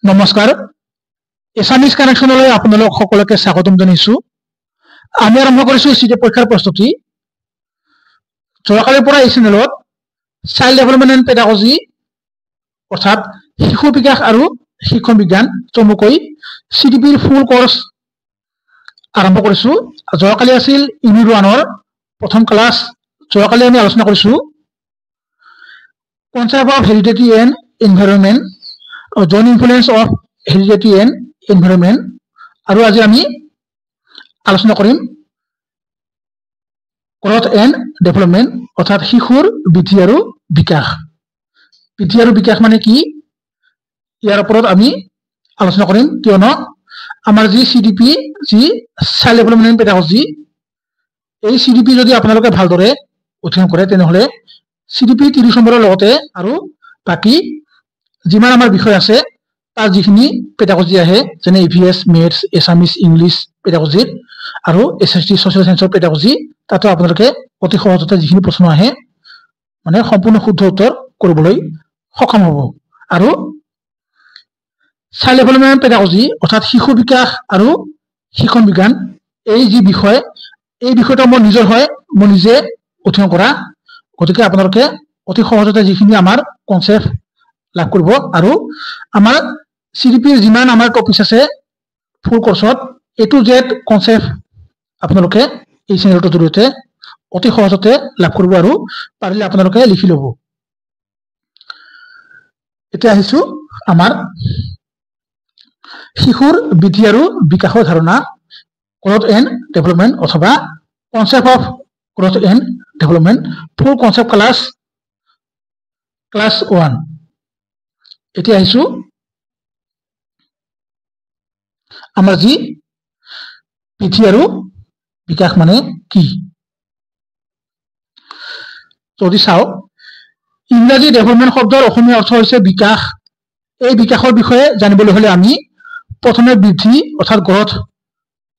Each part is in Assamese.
নমস্কাৰ এছামিজ কানেকশ্যনলৈ আপোনালোক সকলোকে স্বাগতম জনাইছোঁ। আমি আৰম্ভ কৰিছোঁ চিটি পৰীক্ষাৰ প্ৰস্তুতি। যোৱাকালিৰ পৰা এই চেনেলত চাইল্ড ডেভেলপমেণ্ট এণ্ড পেডাগজি অৰ্থাৎ শিশু বিকাশ আৰু শিক্ষণ বিজ্ঞান চমুকৈ চিটিপিৰ ফুল কোৰ্স আৰম্ভ কৰিছোঁ। যোৱাকালি আছিল ইউনিট 1ৰ প্ৰথম ক্লাছ। যোৱাকালি আমি আলোচনা কৰিছোঁ concept of heredity and environment, joint influence of heredity and environment, আৰু আজি আমি আলোচনা কৰিম গ্ৰথ এণ্ড ডেভেলপমেণ্ট অৰ্থাৎ শিশুৰ বৃদ্ধি আৰু বিকাশ। বৃদ্ধি আৰু বিকাশ মানে কি, ইয়াৰ ওপৰত আমি আলোচনা কৰিম, কিয়নো আমাৰ যি চিডিপি, যি চাইল্ড ডেভেলপমেণ্ট এণ্ড পেডাগজি, এই চিডিপি যদি আপোনালোকে ভালদৰে অধ্যয়ন কৰে তেনেহ'লে চিডিপি 30 নম্বৰৰ লগতে আৰু বাকী যিমান আমাৰ বিষয় আছে তাৰ যিখিনি পেডাগজি আহে, যেনে ইভিএছ, মেথছ, এছামিজ, ইংলিছ পেডাগজিৰ আৰু এছএছটি ছ'চিয়েল সায়েন্সৰ পেডাগজি, তাতো আপোনালোকে অতি সহজতে যিখিনি প্ৰশ্ন আহে মানে সম্পূৰ্ণ শুদ্ধ উত্তৰ কৰিবলৈ সক্ষম হ'ব। আৰু চাইল্ড ডেভেলপমেণ্ট পেডাগজি অৰ্থাৎ শিশু বিকাশ আৰু শিক্ষণ বিজ্ঞান, এই যি বিষয়, এই বিষয়টো মোৰ নিজৰ হয়, মই নিজে অধ্যয়ন কৰা, গতিকে আপোনালোকে অতি সহজতে যিখিনি আমাৰ কনচেপ্ট লাভ কৰিব আৰু আমাৰ চিডিপিৰ যিমান আমাৰ টপিক আছে ফুল কোৰ্সত A to Z কনচেপ্ট আপোনালোকে এই চেনেলটোৰ জৰিয়তে অতি সহজতে লাভ কৰিব আৰু পাৰিলে আপোনালোকে লিখি ল'ব। এতিয়া আহিছোঁ আমাৰ শিশুৰ বৃদ্ধি আৰু বিকাশৰ ধাৰণা, গ্ৰথ এণ্ড ডেভেলপমেণ্ট অথবা concept of growth and development, full concept class 1। এতিয়া আহিছোঁ আমাৰ যি বৃদ্ধি আৰু বিকাশ মানে কি। যদি চাওঁ, ইংৰাজী ডেভেলপমেণ্ট শব্দৰ অসমীয়া অৰ্থ হৈছে বিকাশ। এই বিকাশৰ বিষয়ে জানিবলৈ হ'লে আমি প্ৰথমে বৃদ্ধি অৰ্থাৎ গ্ৰথ,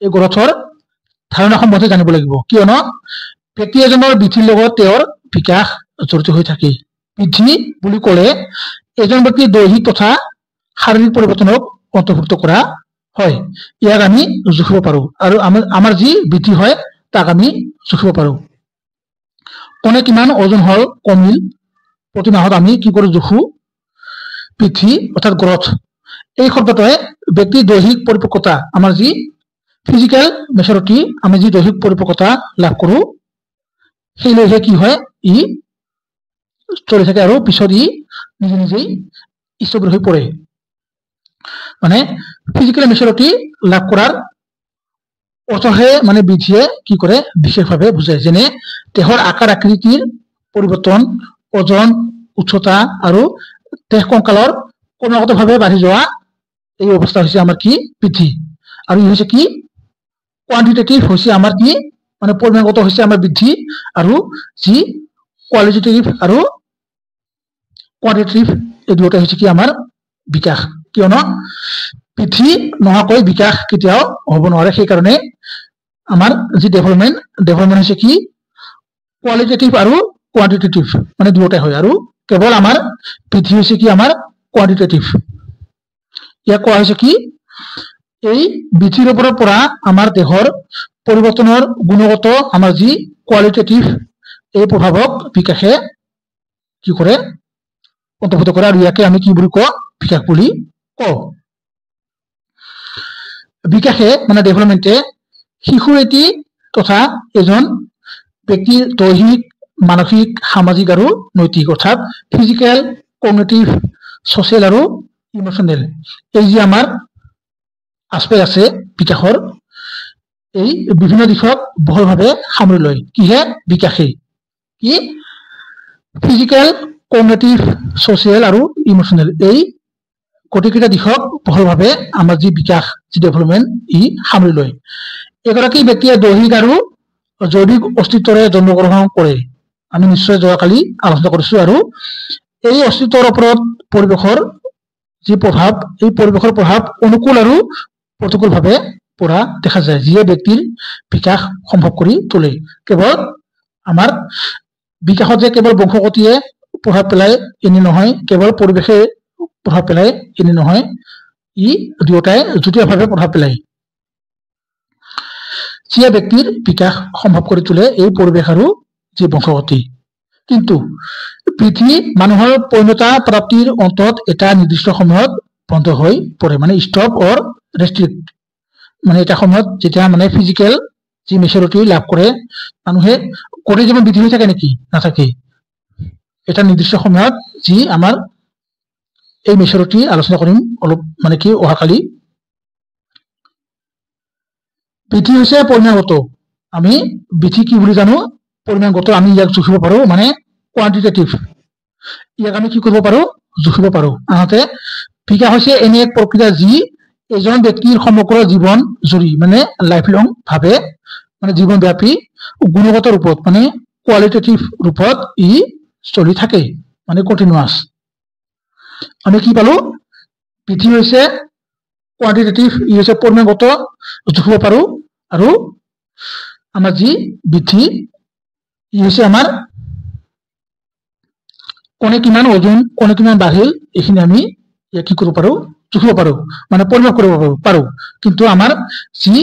এই গ্ৰথৰ ধাৰণা সম্বন্ধে জানিব লাগিব, কিয়নো ব্যক্তি এজনৰ বৃদ্ধিৰ লগত তেওঁৰ বিকাশ জড়িত হৈ থাকে। বৃদ্ধি বুলি ক'লে এজন ব্যক্তিৰ দৈহিক তথা শাৰীৰিক পৰিৱৰ্তনক অন্তৰ্ভুক্ত কৰা হয়। ইয়াক আমি জুখিব পাৰোঁ আৰু আমাৰ যি বৃদ্ধি হয় তাক আমি জুখিব পাৰোঁ। কোনে কিমান ওজন হ'ল, কমিল, প্ৰতি মাহত আমি কি কৰোঁ, জোখো। বৃদ্ধি অৰ্থাৎ গ্ৰথ, এই শব্দটোৱে ব্যক্তিৰ দৈহিক পৰিপক্কতা, আমাৰ যি ফিজিকেল মেচুৰিটি, আমি যি দৈহিক পৰিপক্কতা লাভ কৰোঁ সেইলৈহে কি হয়, ই চলি থাকে আৰু পিছত ই নিজে নিজেই স্থবিৰ হৈ পৰে। মানে ফিজিকেল মেচুৰিটি লাভ কৰাৰ অৰ্থহে মানে বৃদ্ধিয়ে কি কৰে, বিশেষভাৱে বুজায়, যেনে দেহৰ আকাৰ আকৃতিৰ পৰিৱৰ্তন, ওজন, উচ্চতা আৰু দেহ কংকালৰ ক্ৰমাগতভাৱে বাঢ়ি যোৱা, এই অৱস্থা হৈছে আমাৰ কি, বৃদ্ধি। আৰু ই হৈছে কি, কোৱান্টিটেটিভ হৈছে আমাৰ কি, মানে পৰিমাণগত হৈছে আমাৰ বৃদ্ধি, আৰু যি কোৱালিটেটিভ আৰু কোৱান্টিটেটিভ, এই দুয়োটা হৈছে কি আমাৰ বিকাশ। কিয়নো বৃদ্ধি নোহোৱাকৈ বিকাশ কেতিয়াও হ'ব নোৱাৰে। সেইকাৰণে আমাৰ যি ডেভেলপমেণ্ট হৈছে কি, কোৱালিটেটিভ আৰু কোৱান্টিটেটিভ, মানে দুয়োটাই হয়, আৰু কেৱল আমাৰ বৃদ্ধি হৈছে কি আমাৰ কোৱান্টিটেটিভ। ইয়াক কোৱা হৈছে কি, এই বৃদ্ধিৰ ওপৰত পৰা আমাৰ দেহৰ পৰিৱৰ্তনৰ গুণগত আমাৰ যি কোৱালিটেটিভ, এই প্ৰভাৱক বিকাশে কি কৰে, অন্তৰ্ভুক্ত কৰে, আৰু ইয়াকে আমি কি বুলি কওঁ, বিকাশ বুলি কওঁ। বিকাশে মানে ডেভেলপমেণ্টে শিশুৰ এটি তথা এজন ব্যক্তিৰ দৈহিক, মানসিক, সামাজিক আৰু নৈতিক অৰ্থাৎ ফিজিকেল, কগনিটিভ, ছচিয়েল আৰু ইমোচনেল, এই যি আমাৰ আচপেক্ট আছে বিকাশৰ, এই বিভিন্ন দিশক বহলভাৱে সামৰি লয়। কিহে, বিকাশে কি, ফিজিকেল, কগনিটিভ, ছচিয়েল আৰু ইমোচনেল, এই গোটেইকেইটা দিশক বহলভাৱে আমাৰ যি বিকাশ, যি ডেভেলপমেণ্ট, ই সামৰি লয়। এগৰাকী ব্যক্তিয়ে দৈহিক আৰু জৈৱিক অস্তিত্বৰে জন্মগ্ৰহণ কৰে, আমি নিশ্চয় যোৱাকালি আলোচনা কৰিছোঁ, আৰু এই অস্তিত্বৰ ওপৰত পৰিৱেশৰ যি প্ৰভাৱ, এই পৰিৱেশৰ প্ৰভাৱ অনুকূল আৰু প্ৰতিকূলভাৱে পৰা দেখা যায়, যিয়ে ব্যক্তিৰ বিকাশ সম্ভৱ কৰি তোলে। কেৱল আমাৰ বিকাশত যে কেৱল বংশগতিয়ে প্ৰভাৱ পেলায় এনে নহয়, কেৱল পৰিৱেশে প্ৰভাৱ পেলায় এনে নহয়, ই দুয়োটাই যুটীয়াভাৱে প্ৰভাৱ পেলায় যিয়ে ব্যক্তিৰ বিকাশ সম্ভৱ কৰি তোলে এই পৰিৱেশ আৰু যি বংশগতি কিন্তু পৃথিৱী মানুহৰ পূৰ্ণতা প্ৰাপ্তিৰ অন্তত এটা নিৰ্দিষ্ট সময়ত বন্ধ হৈ পৰে মানে ষ্টপ অৰ ৰেষ্ট্ৰিক্ট মানে এটা সময়ত যেতিয়া মানে ফিজিক্যাল যি মেচুৰিটি লাভ কৰে মানুহে কৰে যেন বৃদ্ধি হৈ থাকে নেকি নাথাকে এটা নিৰ্দিষ্ট সময়ত যি আমাৰ এই মেচুৰিটি আলোচনা কৰিম অলপ মানে কি অহাকালি বৃদ্ধি হৈছে পৰিমাণগত আমি বৃদ্ধি কি বুলি জানো পৰিমাণগত আমি ইয়াক জুখিব পাৰো মানে কোৱান্টিটেটিভ ইয়াক আমি কি কৰিব পাৰো জুখিব পাৰো আনহাতে বিকাশ হৈছে এনে এক প্ৰক্ৰিয়া যি এজন ব্যক্তিৰ সমগ্ৰ জীৱন জুৰি মানে লাইফ লং ভাৱে মানে জীৱনব্যাপী গুণগত ৰূপত মানে কোৱালিটেটিভ ৰূপত ই চলি থাকে মানে কন্টিনিউয়াস আমি কি পালো বৃদ্ধি হৈছে কোৱান্টিটেটিভ ই হৈছে পৰিমাণগত জুখিব পাৰো আৰু আমাৰ যি বৃদ্ধি ই হৈছে আমাৰ কোনে কিমান ওজন কোনে কিমান বাঢ়িল এইখিনি আমি কি কৰিব পাৰো জুখিব পাৰো মানে পৰিমাপ কৰিব পাৰো কিন্তু আমাৰ যি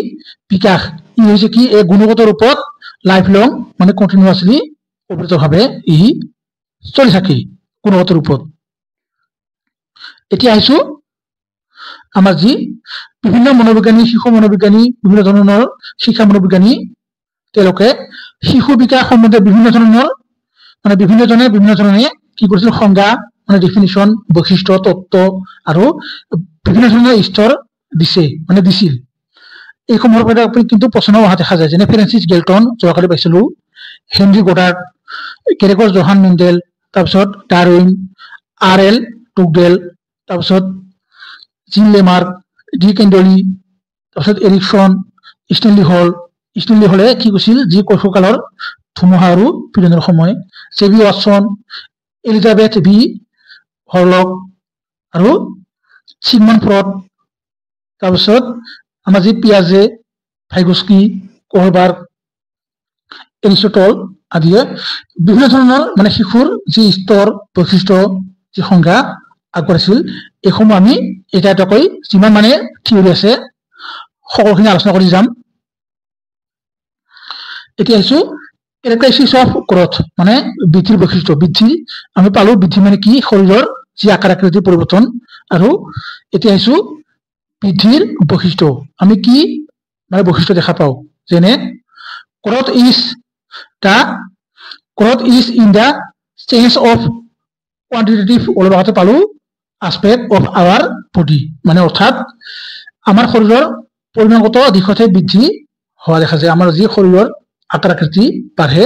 বিকাশ ই হৈছে কি এই গুণগত ৰূপত লাইফ লং মানে কন্টিনিউয়াসলি অবিৰতভাৱে ই চলি থাকে গুণগত ৰূপত এতিয়া আহিছো আমাৰ যি বিভিন্ন মনোবিজ্ঞানী শিশু মনোবিজ্ঞানী বিভিন্ন ধৰণৰ শিক্ষা মনোবিজ্ঞানী তেওঁলোকে শিশু বিকাশ সম্বন্ধে বিভিন্ন ধৰণৰ মানে বিভিন্ন ধৰণে কি কৰিছিল সংজ্ঞা মানে ডেফিনিশ্যন বৈশিষ্ট্য তত্ত্ব আৰু বিভিন্ন ধৰণৰ স্তৰ দিছিল এই সমূহৰ পৰা আপুনি কিন্তু প্ৰশ্ন অহা দেখা যায় যেনে ফ্ৰেন্সিছ গেলটন যোৱাকালি পাইছিলো হেনৰি গডাৰ্ড কেৰেকৰ জোহান মেণ্ডেল তাৰপিছত ডাৰউইন আৰ.এল. টুগডেল তাৰপিছত জিন লেমাৰ্ক ডি কেণ্ডলি তাৰপিছত এৰিকছন ষ্টেনলি হলে কি কৈছিল যি কৈশোৰকালৰ ধুমুহা আৰু পীড়নৰ সময় জেবি ৱাটছন এলিজাবেথ বি হৰলক আৰু চিগমণ্ড ফ্ৰড তাৰপিছত আমাৰ যি পিয়াজে ভাইগস্কি কোহলবাৰ্গ এৰিষ্টটল আদিয়ে বিভিন্ন ধৰণৰ মানে শিশুৰ যি স্তৰ বৈশিষ্ট্য যি সংজ্ঞা আগবঢ়াইছিল এইসমূহ আমি এটা এটাকৈ যিমান মানে থিয়ৰী আছে সকলোখিনি আলোচনা কৰি যাম এতিয়া আহিছো characteristics of growth মানে বৃদ্ধিৰ বৈশিষ্ট্য বৃদ্ধি আমি পালো বৃদ্ধি মানে কি শৰীৰৰ যি আকাৰ আকৃতিৰ পৰিৱৰ্তন আৰু এতিয়া আহিছো বৃদ্ধিৰ বৈশিষ্ট্য আমি কি মানে বৈশিষ্ট্য দেখা পাও যেনে growth is in the sense of quantitative অলপ আগতে পালো aspect of our body মানে অৰ্থাৎ আমাৰ শৰীৰৰ পৰিমাণগত দিশতে বৃদ্ধি হোৱা দেখা যায় আমাৰ যি শৰীৰৰ আকাৰ আকৃতি বাঢ়ে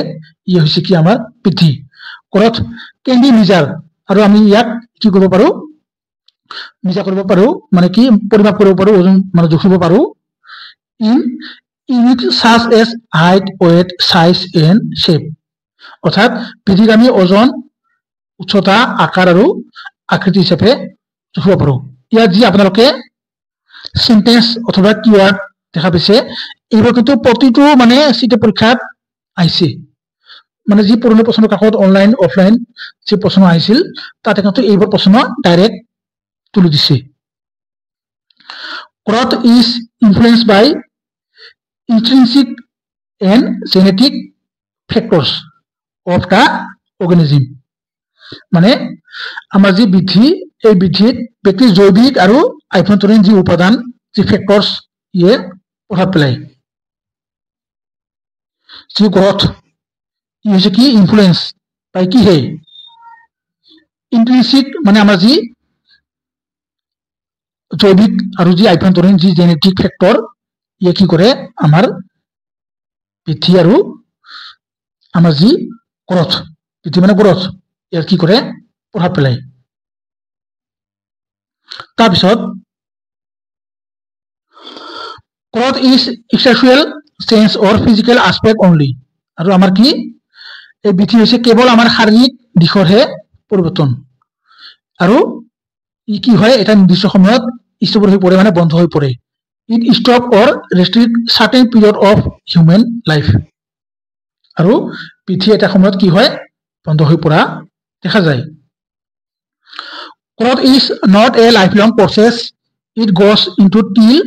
ই হৈছে কি আমাৰ বৃদ্ধি growth can be measured আৰু আমি ইয়াক কি কৰিব পাৰো মেজাৰ কৰিব পাৰো মানে কি পৰিমাপ কৰিব পাৰো ওজন মানে জুখিব পাৰো in units such as height weight size and shape অৰ্থাৎ বৃদ্ধিক আমি ওজন উচ্চতা আকাৰ আৰু আকৃতি হিচাপে জুখিব পাৰো ইয়াত যি আপোনালোকে সেন্টেন্স অথবা কিওয়াৰ্ড দেখা পাইছে এইবোৰ কিন্তু প্ৰতিটো মানে সিটে পৰীক্ষাত আহিছে মানে যি পুৰণি প্ৰশ্ন কাকত অনলাইন অফলাইন যে প্ৰশ্ন আহিছিল তাতে কিন্তু এইবোৰ প্ৰশ্ন ডাইৰেক্ট তুলি দিছে growth is influenced by intrinsic and genetic factors of the organism মানে আমাৰ যি বৃদ্ধি এই বৃদ্ধিত ব্যক্তিৰ জৈৱিক আৰু আভ্যন্তৰীণ যি উপাদান যি ফেক্টৰস ইয়ে প্ৰভাৱ পেলায় যি গ্ৰথ ই হৈছে কি ইনফ্লুয়েন্স বাই কি হে ইন্ট্ৰিনসিক মানে আমাৰ যি জৈৱিক আৰু যি আভ্যন্তৰীণ যি জেনেটিক ফেক্টৰ ইয়ে কি কৰে আমাৰ বৃদ্ধি আৰু আমাৰ যি গ্ৰথ বৃদ্ধি মানে গ্ৰথ ইয়াৰ কি কৰে প্ৰভাৱ পেলায় তাৰপিছত growth is sexual sense or physical aspect only আৰু আমাৰ কি এই বৃদ্ধি হৈছে কেৱল আমাৰ শাৰীৰিক দিশৰহে পৰিৱৰ্তন আৰু ই কি হয় এটা নিৰ্দিষ্ট সময়ত স্থবিৰ হৈ পৰে মানে বন্ধ হৈ পৰে it stop or restrict certain period of human life আৰু বৃদ্ধি এটা সময়ত কি হয় বন্ধ হৈ পৰা দেখা যায় growth is not a lifelong process it goes into টিল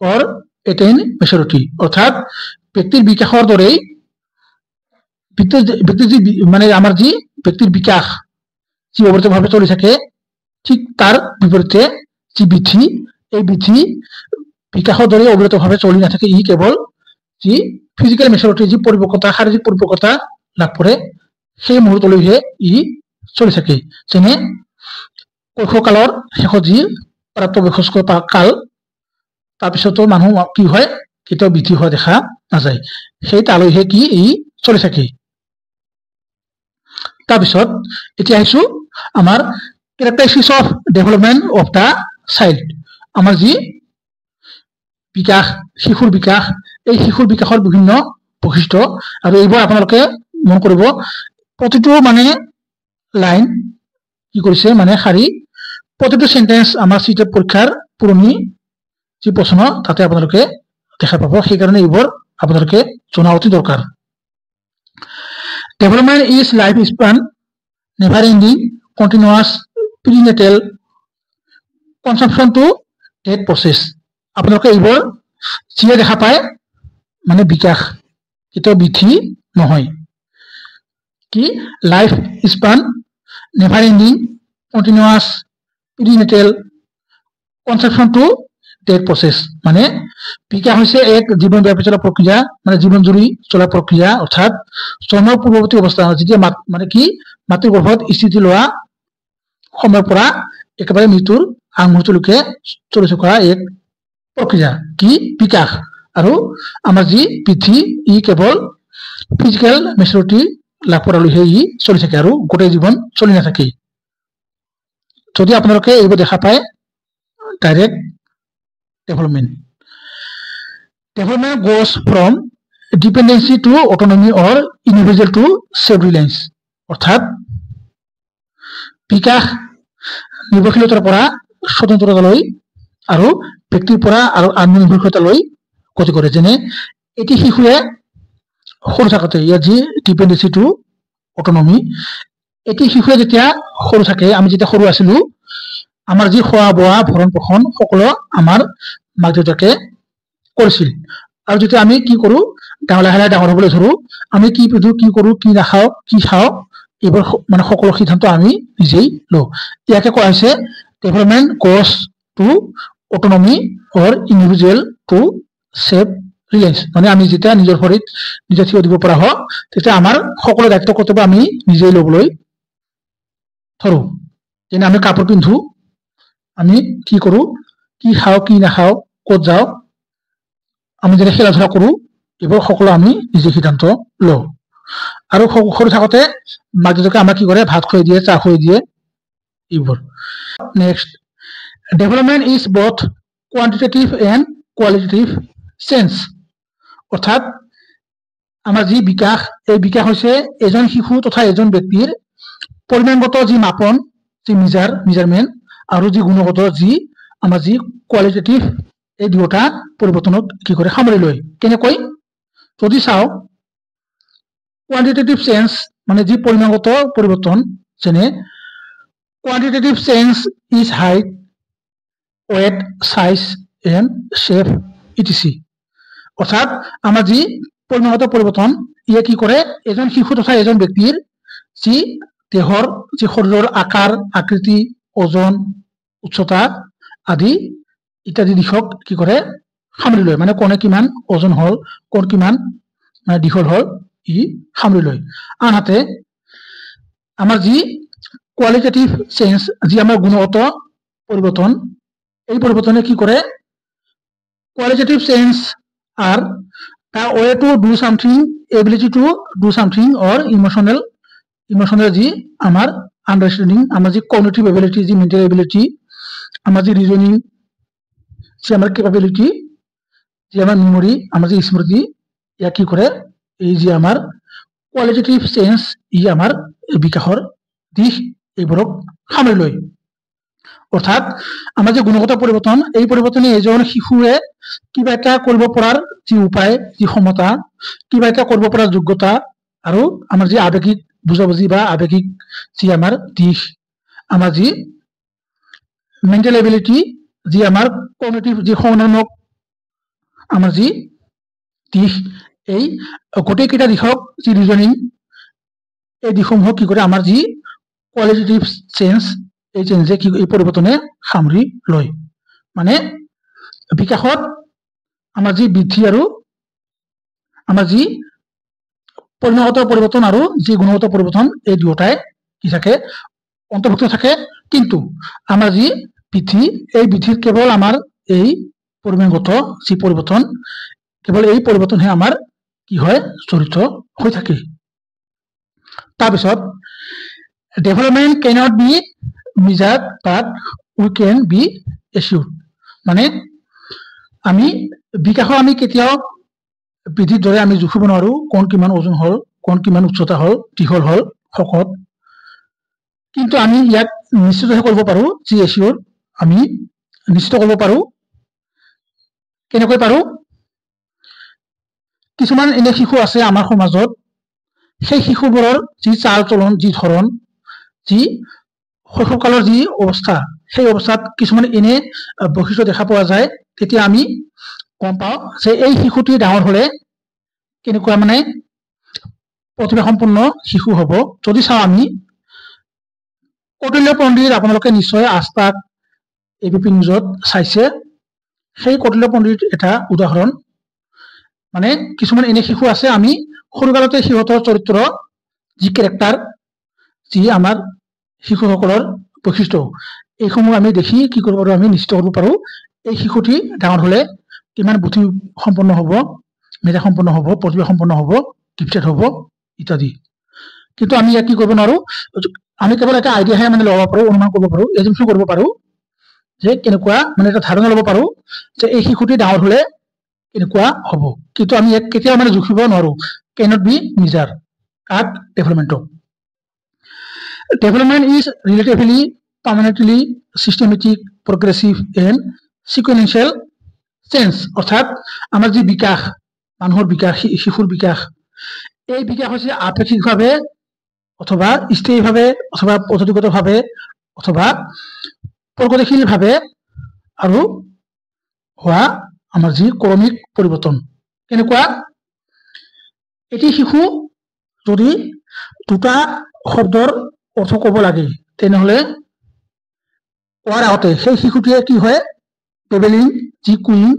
অর এটেইন মেচুৰিটি অৰ্থাৎ ব্যক্তিৰ বিকাশৰ দৰেই ব্যক্তিৰ যি মানে আমাৰ যি ব্যক্তিৰ বিকাশ যি অৱৰ্তভাৱে চলি থাকে ঠিক তাৰ বিপৰীতে যি বৃদ্ধি এই বৃদ্ধি বিকাশৰ দৰে অবিৰতভাৱে চলি নাথাকে ই কেৱল যি ফিজিকেল মেচুৰিটি যি পৰিপক্কতা শাৰীৰিক পৰিপক্কতা লাভ কৰে সেই মুহূৰ্তলৈহে ই চলি থাকে যেনে কৈশোৰকালৰ শেষত যি প্ৰাপ্তবয়স্ক কাল তাৰপিছতো মানুহ কি হয় কেতিয়াও বৃদ্ধি হোৱা দেখা নাযায় সেই তালৈহে কি ই চলি থাকে তাৰপিছত এতিয়া আহিছো আমাৰ characteristics of development of the child আমাৰ যি বিকাশ শিশুৰ বিকাশ এই শিশুৰ বিকাশৰ বিভিন্ন বৈশিষ্ট্য আৰু এইবোৰ আপোনালোকে মন কৰিব প্ৰতিটো মানে লাইন কি কৰিছে মানে শাৰী প্ৰতিটো সেন্টেন্স আমাৰ সিটেট পৰীক্ষাৰ পুৰণি যি প্ৰশ্ন তাতে আপোনালোকে দেখা পাব সেই কাৰণে এইবোৰ আপোনালোকে জনা অতি দৰকাৰ development is life span never ending continuous prenatal conception to death process আপোনালোকে এইবোৰ যিয়ে দেখা পায় মানে বিকাশ কেতিয়াও বৃদ্ধি নহয় কি life span never ending continuous prenatal conception to death process মানে বিকাশ হৈছে এক জীৱনব্যাপী চলা প্ৰক্ৰিয়া মানে জীৱন জুৰি চলা প্ৰক্ৰিয়া অৰ্থাৎ জন্মৰ পূৰ্বৱৰ্তী অৱস্থা যেতিয়া মানে কি মাতৃ গৰ্ভত স্থিতি লোৱা সময়ৰ পৰা একেবাৰে মৃত্যুৰ আগমুহূৰ্তলৈকে চলি থকা এক প্ৰক্ৰিয়া কি বিকাশ আৰু আমাৰ যি বৃদ্ধি ই কেৱল ফিজিকেল মেচুৰিটি লাভ কৰালৈহে ই চলি থাকে আৰু গোটেই জীৱন চলি নাথাকে যদি আপোনালোকে এইবোৰ দেখা পায় direct development goes from dependency to autonomy or individual to self-reliance অৰ্থাৎ বিকাশ নিৰ্ভৰশীলতাৰ পৰা স্বতন্ত্ৰতালৈ আৰু ব্যক্তিৰ পৰা আৰু আত্মনিৰ্ভৰশীলতালৈ গতি কৰে যেনে এটি শিশুৱে সৰু থাকোতে ইয়াৰ যি ডিপেন্ডেন্সি টু অটনমি এটি শিশুৱে যেতিয়া সৰু থাকে আমি যেতিয়া সৰু আছিলো আমাৰ যি খোৱা বোৱা ভৰণ পোষণ সকলো আমাৰ মাক দেউতাকে কৰিছিল আৰু যেতিয়া আমি কি কৰো লাহে লাহে ডাঙৰ হ'বলৈ ধৰো আমি কি পিন্ধো কি কৰো কি নাখাও কি খাও এইবোৰ মানে সকলো সিদ্ধান্ত আমি নিজেই লওঁ ইয়াকে কোৱা হৈছে development goes to autonomy or individual to self reliance মানে আমি যেতিয়া নিজৰ ভৰিত নিজে থিয় দিব পৰা হওঁ তেতিয়া আমাৰ সকলো দায়িত্ব কৰ্তব্য আমি নিজেই ল'বলৈ ধৰো যেনে আমি কাপোৰ পিন্ধো আমি কি কৰো কি খাও কি নাখাও ক'ত যাও আমি যেনে খেলা ধূলা কৰো এইবোৰ সকলো আমি নিজে সিদ্ধান্ত লওঁ আৰু সৰু থাকোতে মাক দেউতাকে আমাক কি কৰে ভাত খুৱাই দিয়ে চাহ খুৱাই দিয়ে এইবোৰ next development is both quantitative and qualitative change অৰ্থাৎ আমাৰ যি বিকাশ এই বিকাশ হৈছে এজন শিশু তথা এজন ব্যক্তিৰ পৰিমাণগত যি মাপন যি মেজাৰমেন্ট আৰু যি গুণগত যি আমাৰ যি কোৱালিটেটিভ এই দুটা পৰিৱৰ্তনক কি কৰে সামৰি লয় কেনেকৈ যদি চাও কোৱান্টিটেটিভ চেঞ্জ মানে যি পৰিমাণগত পৰিৱৰ্তন যেনে quantitative change is height weight size and shape etc অৰ্থাৎ আমাৰ যি পৰিমাণগত পৰিৱৰ্তন ইয়ে কি কৰে এজন শিশু তথা এজন ব্যক্তিৰ যি দেহৰ যি শৰীৰৰ আকাৰ আকৃতি ওজন উচ্চতা আদি ইত্যাদি দিশক কি কৰে সামৰি লয় মানে কোনে কিমান ওজন হল কোন কিমান মানে দীঘল হল ই সামৰি লয় আনহাতে আমাৰ যি কোৱালিটেটিভ চেঞ্জ যি আমাৰ গুণগত পৰিৱৰ্তন এই পৰিৱৰ্তনে কি কৰে qualitative change are the way to do something ability to do something or emotional যি আমাৰ আন্ডাৰষ্টেণ্ডিং আমাৰ যি কগনিটিভ এবিলিটি যি মেন্টাল এবিলিটি আমাৰ যি ৰিজনিং যি আমাৰ কেপাবিলিটি যি আমাৰ মেমৰি আমাৰ যি স্মৃতি ইয়া কি কৰে এই যে আমাৰ কোৱালিটেটিভ চেঞ্জ ই আমাৰ বিকাশৰ দিশ এইবোৰক সামৰি লয় অৰ্থাৎ আমাৰ যে গুণগত পৰিৱৰ্তন এই পৰিৱৰ্তনে এজন শিশুৱে কিবা এটা কৰিব পৰাৰ যি উপায় যি ক্ষমতা কিবা এটা কৰিব পৰাৰ যোগ্যতা আৰু আমাৰ যি আবেগিক বুজাবুজি বা আবেগিক যি আমাৰ দিশ আমাৰ যি মেন্টাল এবিলিটি যি আমাৰ কগনিটিভ যি সংজ্ঞানাত্মক আমাৰ যি দিশ এই গোটেইকেইটা দিশক যি ৰিজনিং এই দিশসমূহক কি কৰে আমাৰ যি কোৱালিটেটিভ চেঞ্জ এই চেঞ্জে কি এই পৰিৱৰ্তনে সামৰি লয় মানে বিকাশত আমাৰ যি বৃদ্ধি আৰু আমাৰ যি পৰিণামগত পৰিৱৰ্তন আৰু যি গুণগত পৰিৱৰ্তন এই দুয়োটাই কি থাকে অন্তৰ্ভুক্ত থাকে কিন্তু আমাৰ যি বৃদ্ধি এই বৃদ্ধিৰ কেৱল আমাৰ এই পৰিমাণগত যি পৰিৱৰ্তন কেৱল এই পৰিৱৰ্তনহে আমাৰ কি হয় জড়িত হৈ থাকে তাৰপিছত development cannot be measured but we can be assured মানে আমি বিকাশ আমি কেতিয়াও বৃদ্ধিৰ দৰে আমি জুখিব নোৱাৰো কোন কিমান ওজন হল কোন কিমান উচ্চতা হল দীঘল হল শকত কিন্তু আমি ইয়াক নিশ্চিত কৰিব পাৰো যি এচিয়ৰ আমি নিশ্চিত কৰিব পাৰো কেনেকৈ পাৰো কিছুমান এনে শিশু আছে আমাৰ সমাজত সেই শিশুবোৰৰ যি চাল চলন যি ধৰণ যি শৈশৱকালৰ যি অৱস্থা সেই অৱস্থাত কিছুমান এনে বৈশিষ্ট্য দেখা পোৱা যায় তেতিয়া আমি গম পাওঁ যে এই শিশুটি ডাঙৰ হলে কেনেকুৱা মানে প্ৰতিভা সম্পন্ন শিশু হ'ব যদি চাওঁ আমি কৌটিল্য পণ্ডিত আপোনালোকে নিশ্চয় আস্তাক এবিপি নিউজত চাইছে সেই কৌটিল্য পণ্ডিত এটা উদাহৰণ মানে কিছুমান এনে শিশু আছে আমি সৰুকালতে সিহঁতৰ চৰিত্ৰ যি কেৰেক্টাৰ যি আমাৰ শিশুসকলৰ বৈশিষ্ট্য এইসমূহ আমি দেখি কি কৰিব পাৰো আমি নিশ্চিত কৰিব পাৰো এই শিশুটি ডাঙৰ হলে কিমান বুদ্ধি সম্পন্ন হ'ব মেধা সম্পন্ন হ'ব প্ৰতিভা সম্পন্ন হ'ব গিফটেড হ'ব ইত্যাদি কিন্তু আমি ইয়াক কি কৰিব নোৱাৰো আমি কেৱল এটা আইডিয়াহে মানে ল'ব পাৰো অনুমান কৰিব পাৰো এজুমশ্যন কৰিব পাৰো যে কেনেকুৱা মানে এটা ধাৰণা ল'ব পাৰো যে এই শিশুটি ডাঙৰ হলে কেনেকুৱা হ'ব কিন্তু আমি ইয়াক কেতিয়াও মানে জুখিব নোৱাৰো cannot be measured কাক ডেভেলপমেন্টক development is relatively permanently systematic progressive and sequential change অৰ্থাৎ আমাৰ যি বিকাশ মানুহৰ বিকাশ শিশুৰ বিকাশ এই বিকাশ হৈছে আপেক্ষিকভাৱে অথবা স্থায়ীভাৱে অথবা পদ্ধতিগতভাৱে অথবা প্ৰগতিশীলভাৱে আৰু হোৱা আমাৰ যি ক্ৰমিক পৰিৱৰ্তন কেনেকুৱা এটি শিশু যদি দুটা শব্দৰ অৰ্থ ক'ব লাগে তেনেহলে কোৱাৰ আগতে সেই শিশুটিয়ে কি হয় বেবেলিং যি কুইং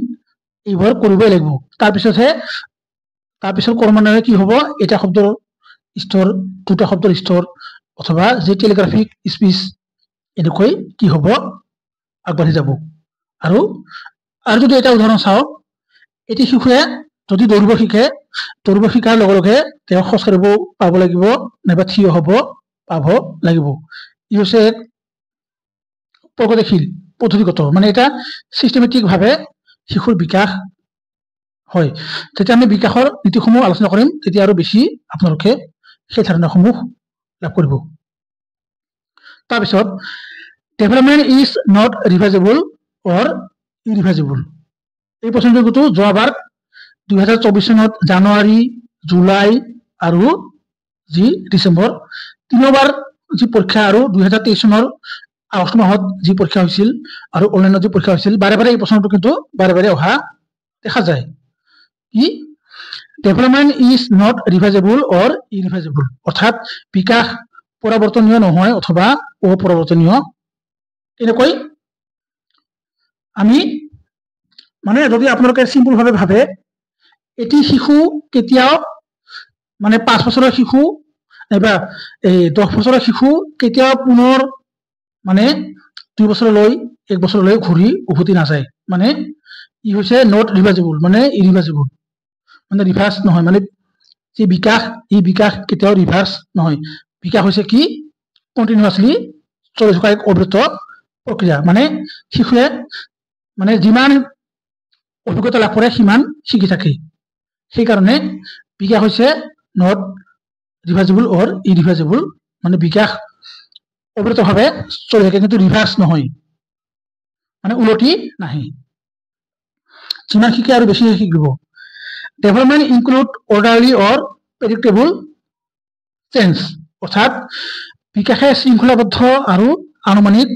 এইবোৰ কৰিবই লাগিব তাৰপিছত ক্ৰমান্বয়ে কি হ'ব এটা শব্দৰ স্তৰ দুটা শব্দৰ স্তৰ অথবা যি টেলিগ্ৰাফিক স্পিচ এনেকৈ কি হ'ব আগবাঢ়ি যাব আৰু যদি এটা উদাহৰণ চাওঁ এটি শিশুৱে যদি দৌৰিব শিকাৰ লগে লগে তেওঁ খোজ কাঢ়িব পাব লাগিব নাইবা থিয় হ'ব পাব লাগিব ই হৈছে এক প্ৰগতিশীল পদ্ধতিগত মানে এটা চিষ্টেমেটিক ভাৱে শিশুৰ বিকাশ হয় যেতিয়া আমি বিকাশৰ নীতিসমূহ আলোচনা কৰিম তেতিয়া আৰু বেছি আপোনালোকে সেই ধাৰণাসমূহ লাভ কৰিব তাৰপিছত development is not ৰিভাৰ্চিবল or irreversible এই প্ৰশ্নটো যোৱাবাৰ 2024 চনত জানুৱাৰী জুলাই আৰু যি ডিচেম্বৰ তিনিবাৰ যি পৰীক্ষা আৰু 2023 চনৰ আগষ্ট মাহত যি পৰীক্ষা হৈছিল আৰু অনলাইনত যি পৰীক্ষা হৈছিল বাৰে বাৰে এই প্ৰশ্নটো কিন্তু বাৰে বাৰে অহা দেখা যায় কি development is not ৰিভাৰ্চিবল or irreversible অৰ্থাৎ বিকাশ পৰিৱৰ্তনীয় নহয় অথবা অপৰিৱৰ্তনীয় এনেকৈ আমি মানে যদি আপোনালোকে চিম্পল ভাৱে ভাবে এটি শিশু কেতিয়াও মানে 5 বছৰৰ শিশু নাইবা 10 বছৰৰ শিশু কেতিয়াও পুনৰ মানে 2 বছৰলৈ 1 বছৰলৈ ঘূৰি উভতি নাযায় মানে ই হৈছে নট ৰিভাৰ্চিবল মানে ইৰিভাৰ্চিবল মানে ৰিভাৰ্স নহয় মানে যে বিকাশ এই বিকাশ কেতিয়াও ৰিভাৰ্স নহয় বিকাশ হৈছে কি কন্টিনিউয়াসলি চলি থকা এক অবিৰত প্ৰক্ৰিয়া মানে শিশুৱে মানে যিমান অভিজ্ঞতা লাভ কৰে সিমান শিকি থাকে সেই কাৰণে বিকাশ হৈছে নট ৰিভাৰ্চিবল অৰ ইৰিভাৰ্চিবল মানে বিকাশ অবিৰতভাৱে চলি থাকে কিন্তু ৰিভাৰ্স নহয় মানে উলটি নাহে যিমান শিকে আৰু বেছি শিকিব ডেভেলপমেন্ট ইনক্লুড অৰ্ডাৰলি অৰ প্ৰেডিক্টেবল চেঞ্জ অৰ্থাৎ বিকাশে শৃংখলাবদ্ধ আৰু আনুমানিক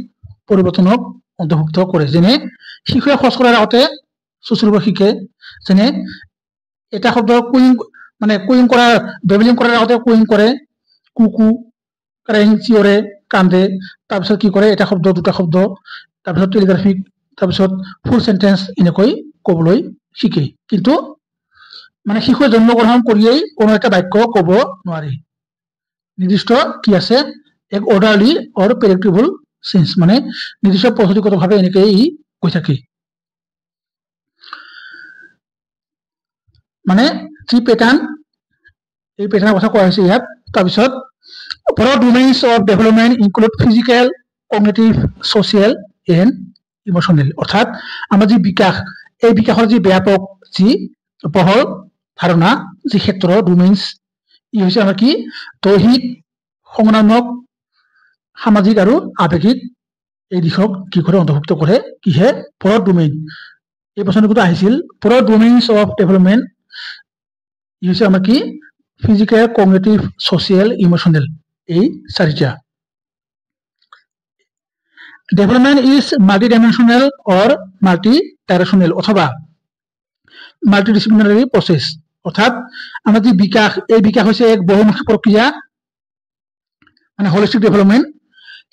পৰিৱৰ্তনক অন্তৰ্ভুক্ত কৰে। যেনে শিশুৱে খোজ কঢ়াৰ আগতে চুচুৰিব শিকে, যেনে এটা শব্দ কুইং কৰাৰ বেবলিং কৰাৰ আগতে কুইং কৰে, কুকু ক্ৰাইং চিঞৰে কান্দে, তাৰপিছত কি কৰে এটা শব্দ দুটা শব্দ, তাৰপিছত টেলিগ্ৰাফিক, তাৰপিছত ফুল সেন্টেন্স এনেকৈ ক'বলৈ শিকে। কিন্তু শিশুৱে জন্মগ্ৰহণ কৰিয়েই কোনো এটা বাক্য ক'ব নোৱাৰে। নিৰ্দিষ্ট কি আছে এক অৰ্ডাৰলি অৰ প্ৰেডিক্টেবল চেঞ্জ, নিৰ্দিষ্ট পদ্ধতিগতভাৱে এনেকৈ ই কৈ থাকে। থ্ৰী পেটাৰ্ণ, এই পেটাৰ্ণৰ কথা কোৱা হৈছে ইয়াত। তাৰপিছত broad domains of development include physical, cognitive, social and emotional, অৰ্থাৎ আমাৰ যি বিকাশ, এই বিকাশৰ যি ব্যাপক যি বহল ধাৰণা যি ক্ষেত্ৰ ডোমেইনছ, ই হৈছে আমাৰ কি দৈহিক, সংজ্ঞানাত্মক, সামাজিক আৰু আৱেগিক এই দিশক কি কৰে অন্তৰ্ভুক্ত কৰে। কিহে broad domain, এই প্ৰশ্নটো আহিছিল broad domains of development, ই হৈছে আমাৰ কি ফিজিকেল, কগনিটিভ, ছচিয়েল, ইমোচনেল, এই চাৰিটা। Development is multidimensional or multidirectional অথবা মাল্টি ডিসিপ্লিনারি প্রসেস, অর্থাৎ আমার যে বিকাশ, এই বিকাশ হচ্ছে এক বহুমুখী প্রক্রিয়া, হোলিস্টিক ডেভেলপমেন্ট।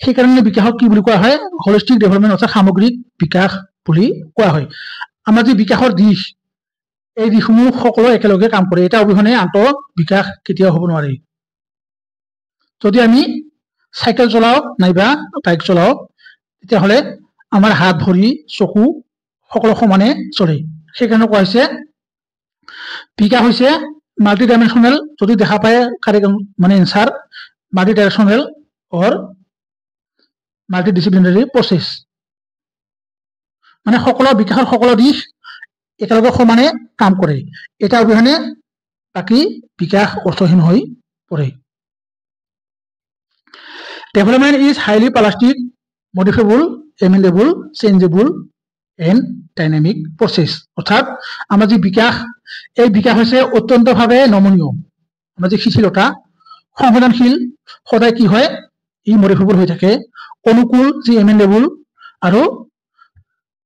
সেই কারণে বিকাশক কি বুলি কোৱা হয় হোলিস্টিক ডেভেলপমেন্ট, অৰ্থাৎ সামগ্ৰিক বিকাশ বুলি কোৱা হয়। আমাৰ যে বিকাশৰ দিশ, এই দিশসমূহ সকলো একেলগে কাম কৰে, এটা অবিহনে আন্ত বিকাশ কেতিয়াও হ'ব নোৱাৰে। যদি আমি চাইকেল চলাও নাইবা বাইক চলাও, তেতিয়াহ'লে আমাৰ হাত ভৰি চকু সকলো সমানে চলে। সেইকাৰণে কোৱা হৈছে বিকাশ হৈছে মাল্টি ডাইমেনশনেল। যদি দেখা পায় এনসাৰ মাল্টি ডাইৰেকশনেল অৰ মাল্টি ডিসিপ্লিনাৰি প্ৰসেস, সকলো বিকাশৰ সকলো দিশ একেলগে সমানে কাম কৰে, এটা অবিহনে বাকী বিকাশ অৰ্থহীন হৈ পৰে। Development is highly plastic, modifiable, amendable, changeable and dynamic process, অৰ্থাৎ আমাৰ যে বিকাশ, এই বিকাশ হৈছে অত্যন্তভাৱে নমনীয়। আমাৰ যে শিথিলতা সংশোধনশীল, সদায় কি হয় ই মডিফাইবল হৈ থাকে, অনুকূল যি এমেন্ডেবল আৰু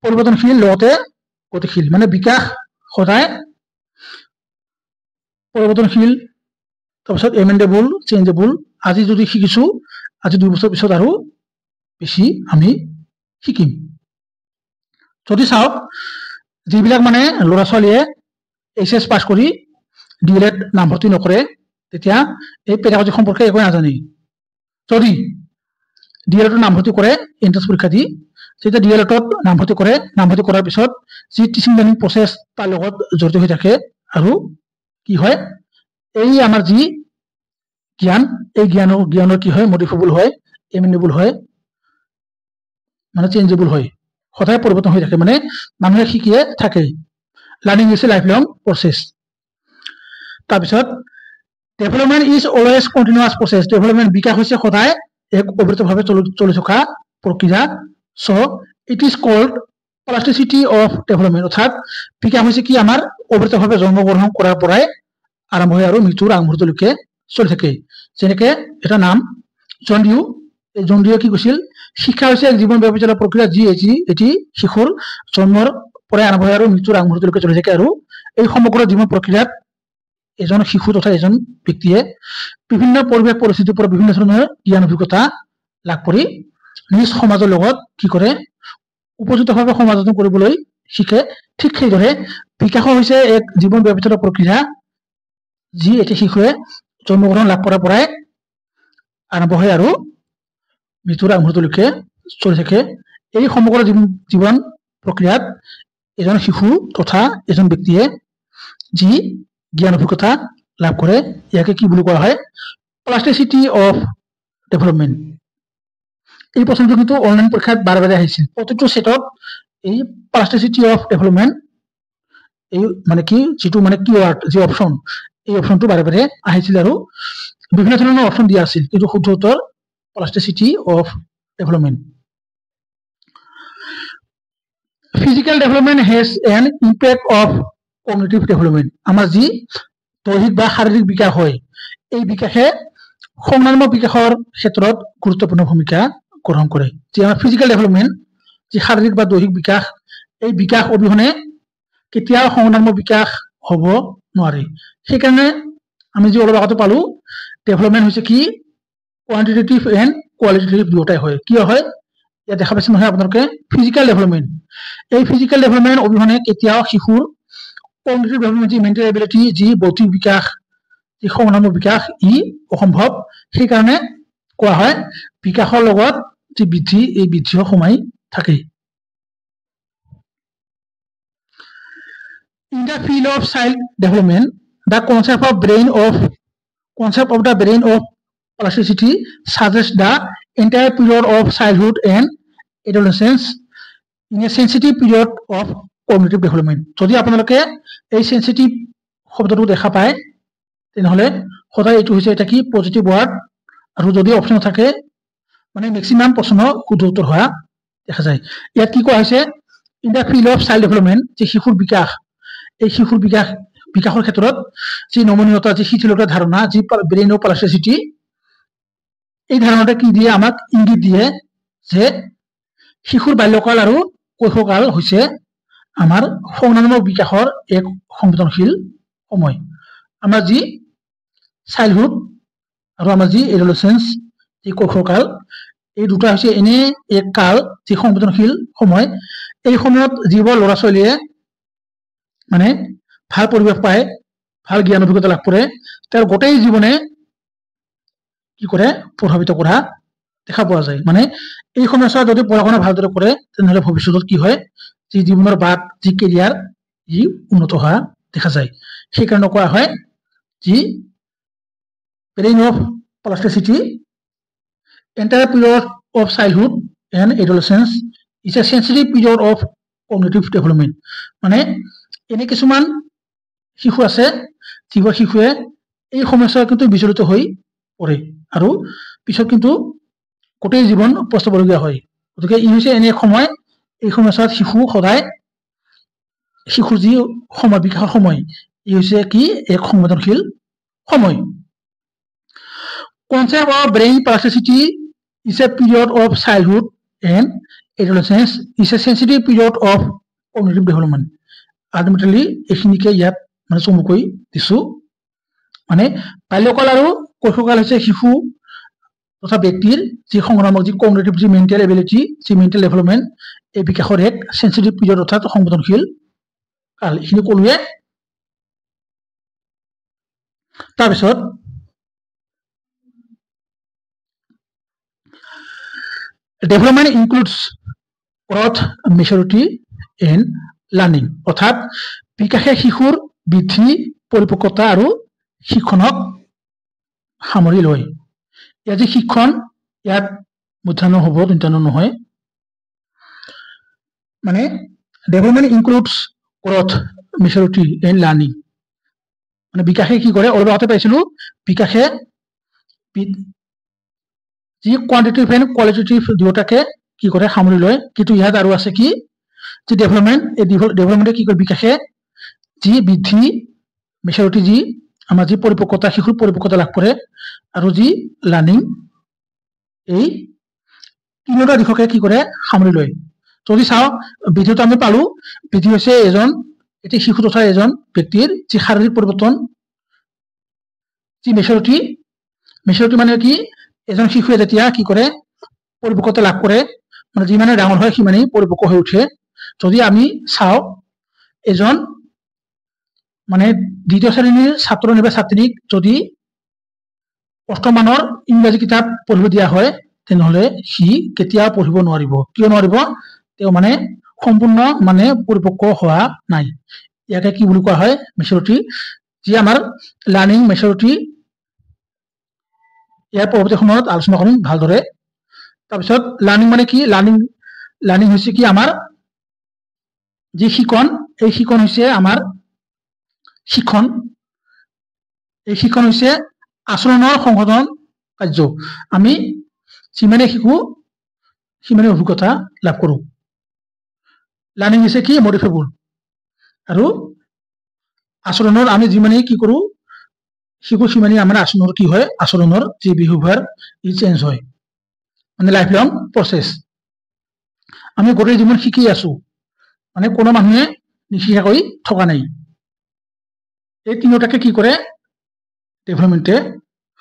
পৰিৱৰ্তনশীল লগতে গতিশীল। বিকাশ সদায় পৰিৱৰ্তনশীল, তাৰপিছত এমেন্ডেবল, চেঞ্জেবল। আজি যদি শিকিছো, আজি 2 বছৰ পিছত আৰু বেছি আমি শিকিম। যদি চাওক যিবিলাক ল'ৰা ছোৱালীয়ে এইচএছ পাছ কৰি ডিএলএড নামভৰ্তি নকৰে, তেতিয়া এই পেডাগজি সম্পৰ্কে একো নাজানে। যদি ডিএলএডত নামভৰ্তি কৰে এন্ট্ৰেন্স পৰীক্ষা দি, যেতিয়া ডিএলএডত নামভৰ্তি কৰে, নামভৰ্তি কৰাৰ পিছত যি টিচিং লাৰ্নিং প্ৰচেছ তাৰ লগত জড়িত হৈ থাকে, আৰু কি হয় এই আমাৰ যি জ্ঞান, এই জ্ঞানৰ কি হয় মডিফাইবল হয়, এমেন্ডেবল হয়, চেঞ্জেবল হয়, সদায় পৰিৱৰ্তন হৈ থাকে, মানুহে শিকিয়ে থাকে। Learning is a lifelong process. তাৰপিছত development is always continuous process, development বিকাশ হৈছে সদায় এক অবিৰতভাৱে চলি থকা প্ৰক্ৰিয়া। So it is called plasticity of development, অৰ্থাৎ বিকাশ হৈছে কি আমাৰ অবিৰতভাৱে জন্মগ্ৰহণ কৰাৰ পৰাই আৰম্ভ হয় আৰু মৃত্যুৰ আগমুহূৰ্তলৈকে চলি থাকে। যেনেকে এটা নাম জন ডিউ, এই জন ডিউৱে কি কৈছিল, শিক্ষা হৈছে এক জীৱন ব্যাপী চলা প্ৰক্ৰিয়া যি এটি শিশুৰ জন্মৰ পৰাই আৰম্ভ হয় আৰু মৃত্যুৰ আগমুহূৰ্তলৈকে চলি থাকে। আৰু এই সমগ্ৰ জীৱন প্ৰক্ৰিয়াত এজন শিশু তথা এজন ব্যক্তিয়ে বিভিন্ন পৰিৱেশ পৰিস্থিতিৰ পৰা বিভিন্ন ধৰণৰ জ্ঞান অভিজ্ঞতা লাভ কৰি নিজ সমাজৰ লগত কি কৰে উপযুক্তভাৱে সমাজত কৰিবলৈ শিকে। ঠিক সেইদৰে বিকাশ হৈছে এক জীৱন ব্যাপী চলা প্ৰক্ৰিয়া যি এটি শিশুৱে জন্মগ্ৰহণ লাভ কৰাৰ পৰাই আৰম্ভ হয় আৰু মৃত্যুৰ আগমুহূৰ্তলৈকে চলি থাকে। এই সমগ্ৰ জীৱন প্ৰক্ৰিয়াত এজন শিশু তথা এজন ব্যক্তিয়ে যি জ্ঞান অভিজ্ঞতা লাভ কৰে, ইয়াকে কি বুলি কোৱা হয় প্লাষ্টিচিটি অফ ডেভেলপমেন্ট। এই প্ৰশ্নটো কিন্তু অনলাইন পৰীক্ষাত বাৰে বাৰে আহিছিল। প্ৰতিটো সেটত এই প্লাষ্টিচিটি অফ ডেভেলপমেন্ট এই কি যিটো কিৱাৰ্ড, যি অপশ্যন, এই অপশ্যনটো বাৰে বাৰে আহিছিল আৰু বিভিন্ন ধৰণৰ অপশ্যন দিয়া আছিল, কিন্তু শুদ্ধ উত্তৰ plasticity of development. Physical development has an impact of cognitive development, আমাৰ যি দৈহিক বা শাৰীৰিক বিকাশ হয়, এই বিকাশে সংজ্ঞানাত্মক বিকাশৰ ক্ষেত্ৰত গুৰুত্বপূৰ্ণ ভূমিকা গ্ৰহণ কৰে। যি আমাৰ ফিজিকেল ডেভেলপমেন্ট, যি শাৰীৰিক বা দৈহিক বিকাশ এই বিকাশ অবিহনে কেতিয়াও সংগ্ৰাম্য বিকাশ হ'ব নোৱাৰে সেইকাৰণে আমি যি অলপ আগতে পালো ডেভেলপমেন্ট হৈছে কি কোৱান্টিটেটিভ এণ্ড কোৱালিটেটিভ দুয়োটাই হয় কিয় হয় ইয়াত দেখা পাইছে নহয় আপোনালোকে ফিজিকেল ডেভেলপমেন্ট এই ফিজিকেল ডেভেলপমেন্ট অবিহনে কেতিয়াও শিশুৰ কগনিটিভ ডেভেলপমেন্ট যি মেণ্টেল এবিলিটি যি বৌদ্ধিক বিকাশ যি সংগ্ৰাম্য বিকাশ ই অসম্ভৱ সেইকাৰণে কোৱা হয় বিকাশৰ লগত যি বৃদ্ধি এই বৃদ্ধিও সোমাই থাকে In the field of child development, the concept of the brain of plasticity suggests the entire period of childhood and adolescence in a sensitive period of cognitive development. যদি আপোনালোকে এই সেনসিটিভ শব্দটো দেখা পায় তেনেহলে সদায় এইটো হৈছে এটা কি পজিটিভ ওয়ার্ড আৰু যদি অপশন থাকে মানে ম্যাক্সিমাম প্ৰশ্ন শুদ্ধ উত্তৰ হোৱা দেখা যায় ইয়াত কি কোৱা হৈছে in the field of child development যে শিশুৰ বিকাশ এই শিশুৰ বিকাশৰ ক্ষেত্ৰত যি নমনীয়তা যি শিথিলতাৰ ধাৰণা যি ব্ৰেইন অফ প্লাস্টিসিটি এই ধাৰণাটা কি দিয়ে আমাক ইংগিত দিয়ে যে শিশুৰ বাল্যকাল আৰু কৈশোৰকাল হৈছে আমাৰ সংগ্ৰাম্য বিকাশৰ এক সংবেদনশীল সময় আমাৰ যি চাইল্ডহুড আৰু আমাৰ যি এডোলেসেন্স যি কৈশোৰকাল এই দুটা হৈছে এনে এক কাল যি সংবেদনশীল সময় এই সময়ত যিবোৰ ল'ৰা ছোৱালীয়ে মানে ভাল পৰিবেশ পায় ভাল জ্ঞান অভিজ্ঞতা লাভ কৰে তাৰ গোটেই জীৱনে কি কৰে প্ৰভাৱিত কৰা দেখা পোৱা যায় মানে এই সময়ছোৱা যদি পঢ়া-শুনা ভালদৰে কৰে তেনেহলে ভৱিষ্যতত কি হয় যি জীৱনৰ বাট যি কেৰিয়াৰ ই উন্নত হোৱা দেখা যায় সেইকাৰণে কোৱা হয় যি brain of plasticity entire period of childhood and adolescence is a sensitive period of cognitive development মানে এনে কিছুমান শিশু আছে যিবোৰ শিশুৱে এই সমস্যা কিন্তু বিচলিত হৈ পৰে আৰু পিছত কিন্তু গোটেই জীৱন পস্তাবলগীয়া হয় গতিকে ই হৈছে এনে সময় এই সময়ছোৱাত শিশু সদায় শিশুৰ যি সময় বিকাশৰ সময় ই হৈছে কি এক সংবেদনশীল সময় Concept of brain plasticity is a period of childhood and adolescence is a sensitive period of cognitive development. Ultimately, এইখিনিকে ইয়াত মানে চমুকৈ দিছো মানে বাল্যকাল আৰু কৈশোৰকাল হৈছে শিশু তথা ব্যক্তিৰ যি সংগ্ৰামক যি কগনিটিভ যি মেণ্টেল এবিলিটি যি মেণ্টেল ডেভেলপমেন্ট এই বিকাশৰ এক সেনসিটিভ পিৰিয়ড অৰ্থাৎ সংবেদনশীল কাল এইখিনি ক'লোৱে তাৰপিছত Development includes growth, maturity, and learning. অৰ্থাৎ বিকাশে শিশুৰ বৃদ্ধি পৰিপক্কতা আৰু শিক্ষণক সামৰি লয় ইয়াত যে শিক্ষণ ইয়াত মূৰ্ধন্য হ'ব দন্ত্য নহয় মানে development includes growth, maturity, and learning মানে বিকাশে কি কৰে অলপ আগতে পাইছিলো বিকাশে যি কোয়ান্টিটেটিভ এন্ড কোয়ালিটেটিভ দুটাকে কি কৰে সামৰি লয় কিন্তু ইয়াত আৰু আছে কি যে ডেভেলপমেন্ট এই ডেভেলপমেন্টে কি কৰে বিকাশে যি বৃদ্ধি মেচুৰিটি যি আমাৰ যি পৰিপক্কতা শিশুৰ পৰিপক্কতা লাভ কৰে আৰু যি লাৰ্নিং এই তিনিটা দিশকে কি কৰে সামৰি লয় যদি চাও বৃদ্ধিটো আমি পালো বৃদ্ধি হৈছে এজন এটি শিশু তথা এজন ব্যক্তিৰ যি শাৰীৰিক পৰিৱৰ্তন যি মেচুৰিটি মানে কি এজন শিশুৱে যেতিয়া কি কৰে পৰিপক্কতা লাভ কৰে মানে যিমানে ডাঙৰ হয় সিমানেই পৰিপক্ক হৈ উঠে যদি আমি চাও এজন মানে দ্বিতীয় শ্ৰেণীৰ ছাত্ৰ বা ছাত্ৰীক যদি অষ্টমানৰ ইংৰাজী কিতাপ পঢ়িব দিয়া হয় তেনেহলে সি কেতিয়াও পঢ়িব নোৱাৰিব কিয় নোৱাৰিব তেওঁ মানে সম্পূৰ্ণ মানে পৰিপক্ক হোৱা নাই ইয়াকে কি বুলি কোৱা হয় মেচুৰিটি যি আমাৰ লাৰ্নিং মেচুৰিটি ইয়াৰ পৰৱৰ্তী সময়ত আলোচনা কৰিম ভালদৰে তাৰপিছত লাৰ্নিং মানে কি লাৰ্নিং হৈছে কি আমাৰ যি শিক্ষণ এই শিক্ষণ হৈছে আমাৰ শিক্ষণ এই শিক্ষণ হৈছে আচৰণৰ সংশোধন কাৰ্য আমি যিমানে শিকো সিমানে অভিজ্ঞতা লাভ কৰো লাৰ্নিং হৈছে কি মডিফাইবল আৰু আচৰণৰ আমি যিমানে কি কৰো শিকো সিমানে আমাৰ আচৰণৰ কি হয় আচৰণৰ যি বিহেভিয়াৰ ই চেঞ্জ হয় মানে লাইফ লং প্ৰসেস আমি গোটেই জীৱন শিকি আছো, মানে কোনো মানুহে নিশিকাকৈ থকা নাই। এই তিনিওটাকে কি কৰে ডেভেলপমেন্টে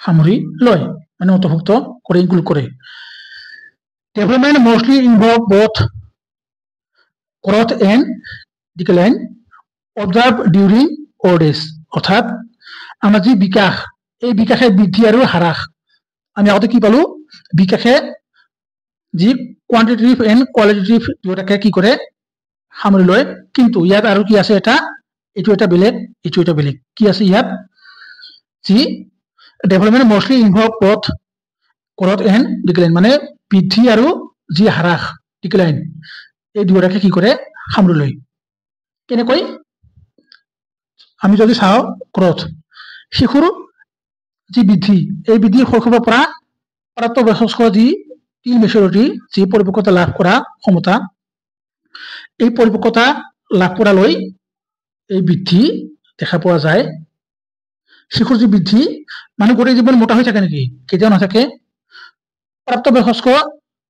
সামৰি লয়, মানে অন্তৰ্ভুক্ত কৰে, ইনক্লুড কৰে। Development mostly involve both growth and decline observe during old age. অৰ্থাৎ আমাৰ যি বিকাশ, এই বিকাশে বৃদ্ধি আৰু হ্ৰাস, আমি আগতে কি পালো, বিকাশে যি কোৱান্টিটেটিভ এণ্ড কোৱালিটেটিভ দুয়োটাকে কি কৰে সামৰি লয়। কিন্তু ইয়াত আৰু কি আছে, এইটো এটা বেলেগ, এইটো এটা বেলেগ। কি আছে ইয়াত, যি development mostly involve both growth and decline, মানে বৃদ্ধি আৰু যি হ্ৰাস ডিক্লাইন, এই দুয়োটাকে কি কৰে সামৰি লয়। কেনেকৈ, আমি যদি চাওঁ গ্ৰোথ, শিশুৰ যি বৃদ্ধি, এই বৃদ্ধি শৈশৱৰ পৰা প্ৰাপ্তবয়স্ক যি টিন মেচুৰিটি, যি পৰিপক্কতা লাভ কৰা ক্ষমতা, এই পৰিপক্কতা লাভ কৰালৈ এই বৃদ্ধি দেখা পোৱা যায়। শিশুৰ যি বৃদ্ধি, মানে গোটেই জীৱন মোটা হৈ থাকে নেকি, কেতিয়াও নাথাকে। প্ৰাপ্তবয়স্ক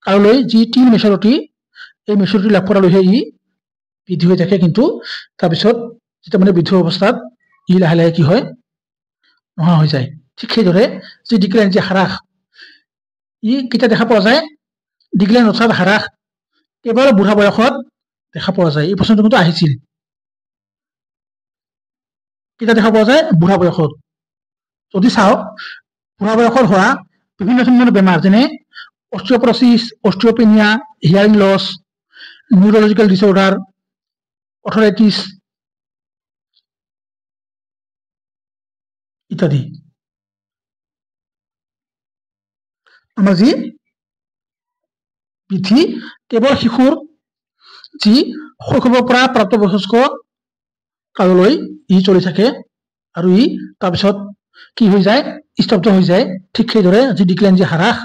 কাললৈ যি টিন মেচুৰিটি, এই মেচুৰিটি লাভ কৰালৈহে ই বৃদ্ধি হৈ থাকে। কিন্তু তাৰপিছত যেতিয়া মানে বৃদ্ধি অৱস্থাত ই লাহে লাহে কি হয়, নোহোৱা হৈ যায়। ঠিক সেইদৰে যি ডিক্লাইন, যি হ্ৰাস, ই কেতিয়া দেখা পোৱা যায়, ডিক্লাইন অৰ্থাৎ হ্ৰাস কেৱল বুঢ়া বয়সত দেখা পোৱা যায়। এই প্ৰশ্নটো কিন্তু আহিছিল, কেতিয়া দেখা পোৱা যায়, বুঢ়া বয়সত। যদি চাওঁ, বুঢ়া বয়সত হোৱা বিভিন্ন ধৰণৰ বেমাৰ, যেনে অস্টিঅপৰচিছ, অস্টিঅপেনিয়া, হিয়াৰিং লছ, নিউৰলজিকেল ডিসঅৰ্ডাৰ, অৰ্থৰাইটিছ ইত্যাদি। আমাৰ যি বৃদ্ধি কেৱল শিশুৰ যি শৈশৱৰ পৰা প্ৰাপ্তবয়স্ক কাললৈ ই চলি থাকে, আৰু ই তাৰপিছত কি হৈ যায়, স্তব্ধ হৈ যায়। ঠিক সেইদৰে যি ডিক্লাইন, যি হ্ৰাস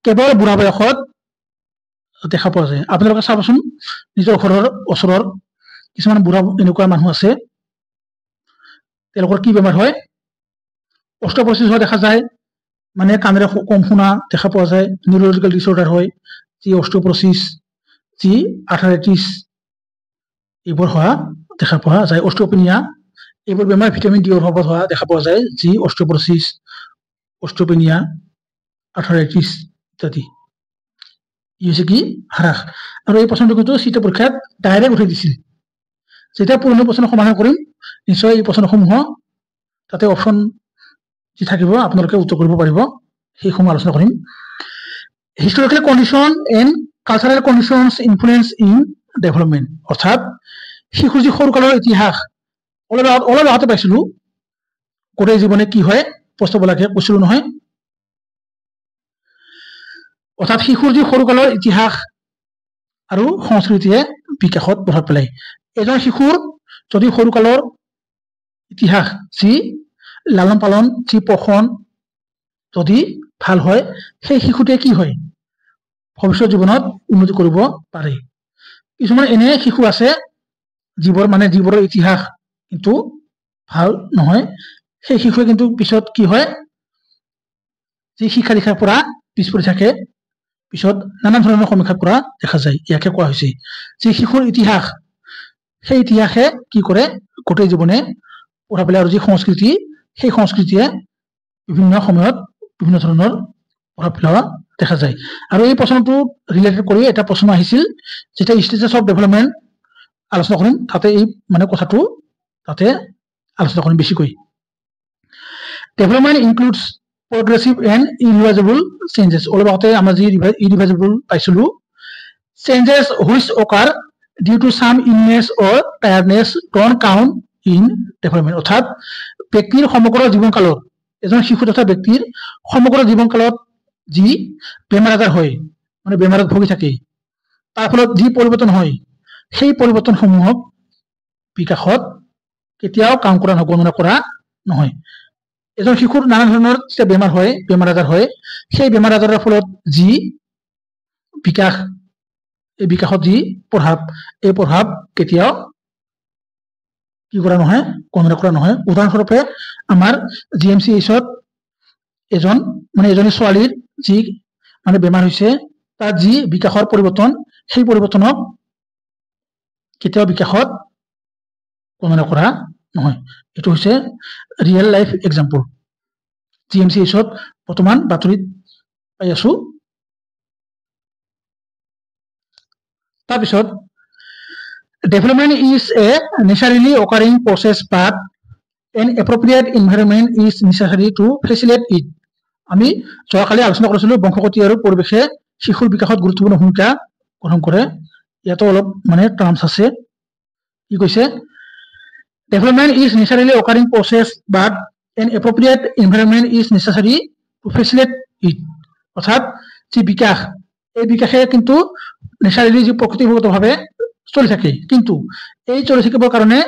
কেৱল বুঢ়া বয়সত দেখা পোৱা যায়। আপোনালোকে চাবচোন, নিজৰ ঘৰৰ ওচৰৰ কিছুমান বুঢ়া এনেকুৱা মানুহ আছে, তেওঁলোকৰ কি বেমাৰ হয়, অস্টিঅপৰচিছ হোৱা দেখা যায়, মানে কাণেৰে কম শুনা দেখা পোৱা যায়। নিউৰলজিকেল ডিসঅৰ্ডাৰ হয়, যি অস্টিঅপৰচিছ, যি আৰ্থৰাইটিছ, এইবোৰ হোৱা দেখা পোৱা যায়। অস্টিঅপেনিয়া, এইবোৰ বেমাৰ ভিটামিন ডি অভাৱত হোৱা দেখা পোৱা যায়, যি অস্টিঅপৰচিছ, অস্টিঅপেনিয়া, আৰ্থৰাইটিছ ইত্যাদি। ই হৈছে কি, হ্ৰাস। আৰু এই প্ৰশ্নটো কিন্তু চিট পৰীক্ষাত ডাইৰেক্ট উঠাই দিছিল। যেতিয়া পুৰণি প্ৰশ্ন সমাধান কৰিম, নিশ্চয় এই প্ৰশ্নসমূহ তাতে অপশ্যন যি থাকিব আপোনালোকে উত্তৰ কৰিব পাৰিব, সেইসমূহ আলোচনা কৰিম। Historical condition and cultural conditions influence in development, অৰ্থাৎ শিশুৰ যি সৰুকালৰ ইতিহাস, অলপ আগতে পাইছিলো, গোটেই জীৱনে কি হয় প্ৰস্তাৱ লাগে কৈছিলো নহয়। অৰ্থাৎ শিশুৰ যি সৰুকালৰ ইতিহাস আৰু সংস্কৃতিয়ে বিকাশত প্ৰভাৱ পেলায়। এজন শিশুৰ যদি সৰুকালৰ ইতিহাস, যি লালন পালন, যি পোষণ যদি ভাল হয়, সেই শিশুটোৱে কি হয়, ভৱিষ্যত জীৱনত উন্নতি কৰিব পাৰে। কিছুমান এনে শিশু আছে, যিবোৰৰ ইতিহাস কিন্তু ভাল নহয়, সেই শিশুৱে কিন্তু পিছত কি হয়, যি শিক্ষা দীক্ষাৰ পৰা পিছ পৰি থাকে, পিছত নানান ধৰণৰ সমস্যাৰ পৰা দেখা যায়। ইয়াকে কোৱা হৈছে যি শিশুৰ ইতিহাস, সেই ইতিহাসে কি কৰে, গোটেই জীৱনে প্ৰভাৱ পেলায়। আৰু যি সংস্কৃতি, সেই সংস্কৃতিয়ে বিভিন্ন সময়ত বিভিন্ন ধৰণৰ প্ৰভাৱ পেলোৱা দেখা যায়। আৰু এই প্ৰশ্নটো ৰিলেটেড কৰি এটা প্ৰশ্ন আহিছিল, যেতিয়া ষ্টেজেছ অফ ডেভেলপমেণ্ট আলোচনা কৰিম, তাতে এই মানে কথাটো তাতে আলোচনা কৰিম বেছিকৈ। Development includes progressive and irreversible changes. অলপ আগতে আমাৰ যি irreversible পাইছিলো, changes which occur due to some illness or tiredness don't count in development. অৰ্থাৎ ব্যক্তিৰ সমগ্ৰ জীৱনকালত, এজন শিশু তথা ব্যক্তিৰ সমগ্ৰ জীৱনকালত যি বেমাৰ আজাৰ হয়, মানে বেমাৰত ভুগি থাকে, তাৰ ফলত যি পৰিৱৰ্তন হয়, সেই পৰিৱৰ্তনসমূহক বিকাশত কেতিয়াও কাম কৰা নহয়, গণনা কৰা নহয়। এজন শিশুৰ নানা ধৰণৰ যেতিয়া বেমাৰ হয়, বেমাৰ আজাৰ হয়, সেই বেমাৰ আজাৰৰ ফলত যি বিকাশ, এই বিকাশত যি প্ৰভাৱ, এই প্ৰভাৱ কেতিয়াও কি কৰা নহয়, গণনা কৰা নহয়। উদাহৰণস্বৰূপে আমাৰ GMCHত এজনী ছোৱালীৰ যি মানে বেমাৰ হৈছে, তাত যি বিকাশৰ পৰিৱৰ্তন, সেই পৰিৱৰ্তনক কেতিয়াও বিকাশত গণনা কৰা নহয়। এইটো হৈছে ৰিয়েল লাইফ এক্সাম্পল। GMCHত বৰ্তমান বাতৰিত পাই আছো। তাৰপিছত development is a naturally occurring process but an appropriate environment is necessary to facilitate it. আমি যোৱাকালি আলোচনা কৰিছিলো বংশগতি আৰু পৰিৱেশে শিশুৰ বিকাশত গুৰুত্বপূৰ্ণ ভূমিকা গ্ৰহণ কৰে। ইয়াতো অলপ মানে টাৰ্মছ আছে। কি কৈছে? Development is naturally occurring process but an appropriate environment is necessary to facilitate it. অৰ্থাৎ যি বিকাশ, এই বিকাশে কিন্তু নেচাৰেলি যি প্ৰকৃতিগতভাৱে চলি থাকে, কিন্তু এই চলি থাকিবৰ কাৰণে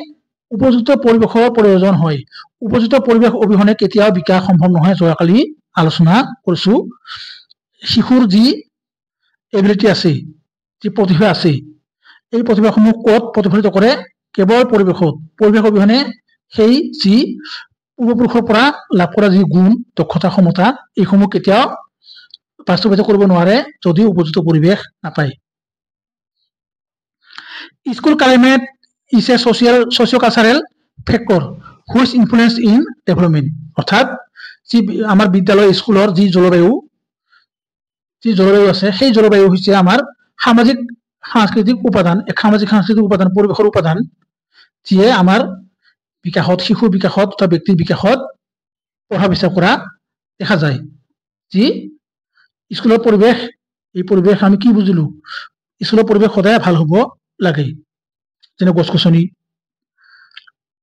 উপযুক্ত পৰিৱেশৰ প্ৰয়োজন হয়। উপযুক্ত পৰিৱেশ অবিহনে কেতিয়াও বিকাশ সম্ভৱ নহয়। যোৱাকালি আলোচনা কৰিছো শিশুৰ যি এবিলিটি আছে, যি প্ৰতিভা আছে, এই প্ৰতিভাসমূহ ক'ত প্ৰতিফলিত কৰে? কেৱল পৰিৱেশত। পৰিৱেশ অবিহনে সেই যি পূৰ্বপুৰুষৰ পৰা লাভ কৰা যি গুণ, দক্ষতা, ক্ষমতা, এইসমূহ কেতিয়াও বাস্তৱায়িত কৰিব নোৱাৰে যদি উপযুক্ত পৰিৱেশ নাপায়। School climate is a socio-cultural factor which influence in development. অৰ্থাৎ যি আমাৰ বিদ্যালয় স্কুলৰ যি জলবায়ু আছে, সেই জলবায়ু হৈছে আমাৰ সামাজিক সাংস্কৃতিক উপাদান, এক সামাজিক সাংস্কৃতিক উপাদান, পৰিৱেশৰ উপাদান, যিয়ে আমাৰ বিকাশত, শিশুৰ বিকাশত তথা ব্যক্তিৰ বিকাশত প্ৰভাৱ বিস্তাৰ কৰা দেখা যায়। যি স্কুলৰ পৰিৱেশ, এই পৰিৱেশ আমি কি বুজিলো? স্কুলৰ পৰিৱেশ সদায় ভাল হ'ব লাগে, যেনে গছ গছনি,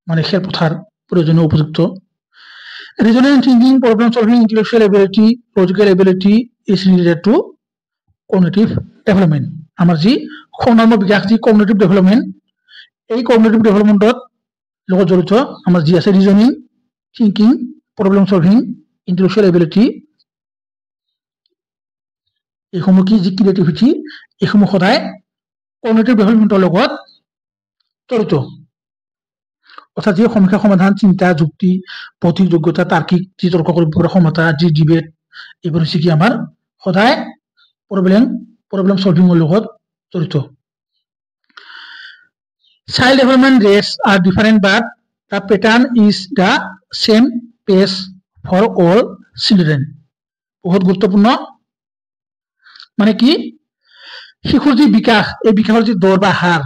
মানে খেলপথাৰ প্ৰয়োজনীয় উপযুক্ত। Reasoning, thinking, problem solving, intellectual ability, logical ability is related to cognitive development. আমাৰ যি সংনাম্য বিকাশ, যি কগনিটিভ ডেভেলপমেণ্ট, এই কগনিটিভ ডেভেলপমেণ্টত লগত জড়িত আমাৰ যি আছে reasoning, thinking, problem solving, intellectual ability, এইসমূহ কি যি ক্ৰিয়েটিভিটি, এইসমূহ সদায় কগনিটিভ ডেভেলপমেণ্টৰ লগত জড়িত। অৰ্থাৎ যি সমস্যা সমাধান, চিন্তা, যুক্তি, বৌদ্ধিক যোগ্যতা, তাৰ্কিক যি তৰ্ক কৰিব পৰা ক্ষমতা, যি ডিবেট, এইবোৰ হৈছে কি আমাৰ সদায় প্ৰব্লেম সলভিঙৰ লগত জড়িত। Child development rates are different but the pattern is the same pace for all children. বহুত গুৰুত্বপূৰ্ণ। মানে কি শিশুৰ যি বিকাশ, এই বিকাশৰ যি দৰ বা হাৰ